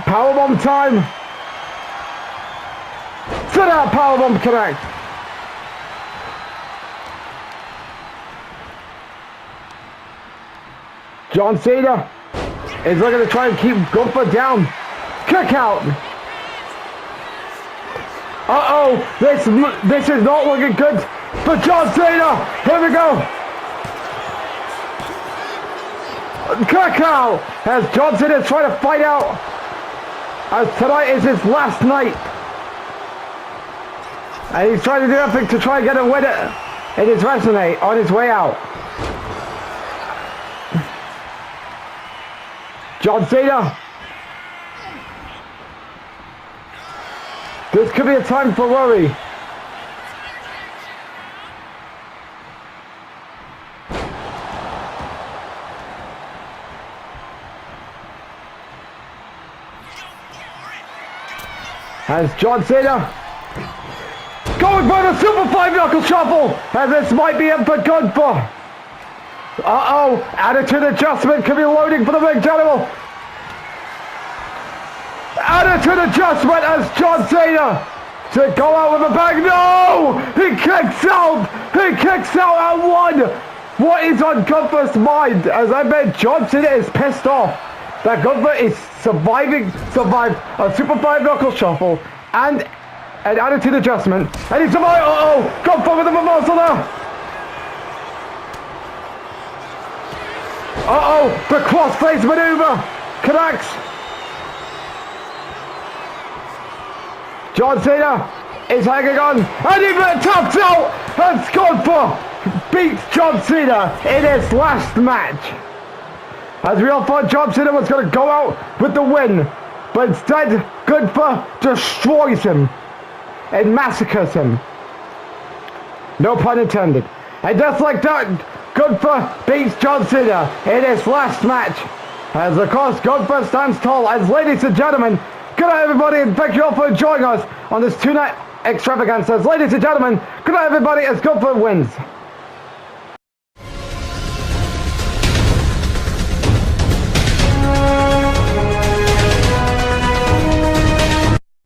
Powerbomb time. Sit out, powerbomb connect. John Cena is looking to try and keep Gunther down. Kick out. Uh-oh. This is not looking good for John Cena. Here we go. Kick out as John Cena is trying to fight out. As tonight is his last night. And he's trying to do everything to try and get a win in his WrestleMania on his way out. John Cena. This could be a time for worry. As John Cena going for the Super 5 knuckle shuffle, and this might be it for Gunther. Uh-oh, attitude adjustment could be loading for the big general. Attitude adjustment as John Cena to go out with a bang. No! He kicks out! He kicks out at one! What is on Gunther's mind? As I bet John Cena is pissed off that Gunther is survived a Super 5 knuckle shuffle and an attitude adjustment. And he's survived. Uh-oh! Gunther with a reversal now! Uh-oh! The crossface maneuver connects! John Cena is hanging on, and he taps out, and Gunther beats John Cena in his last match. As we all thought John Cena was going to go out with the win, but instead Gunther destroys him and massacres him. No pun intended. And just like that, Gunther beats John Cena in his last match. As of course Gunther stands tall. As ladies and gentlemen, good night everybody, and thank you all for joining us on this 2-night extravaganza. Ladies and gentlemen, good night everybody as Gunther wins.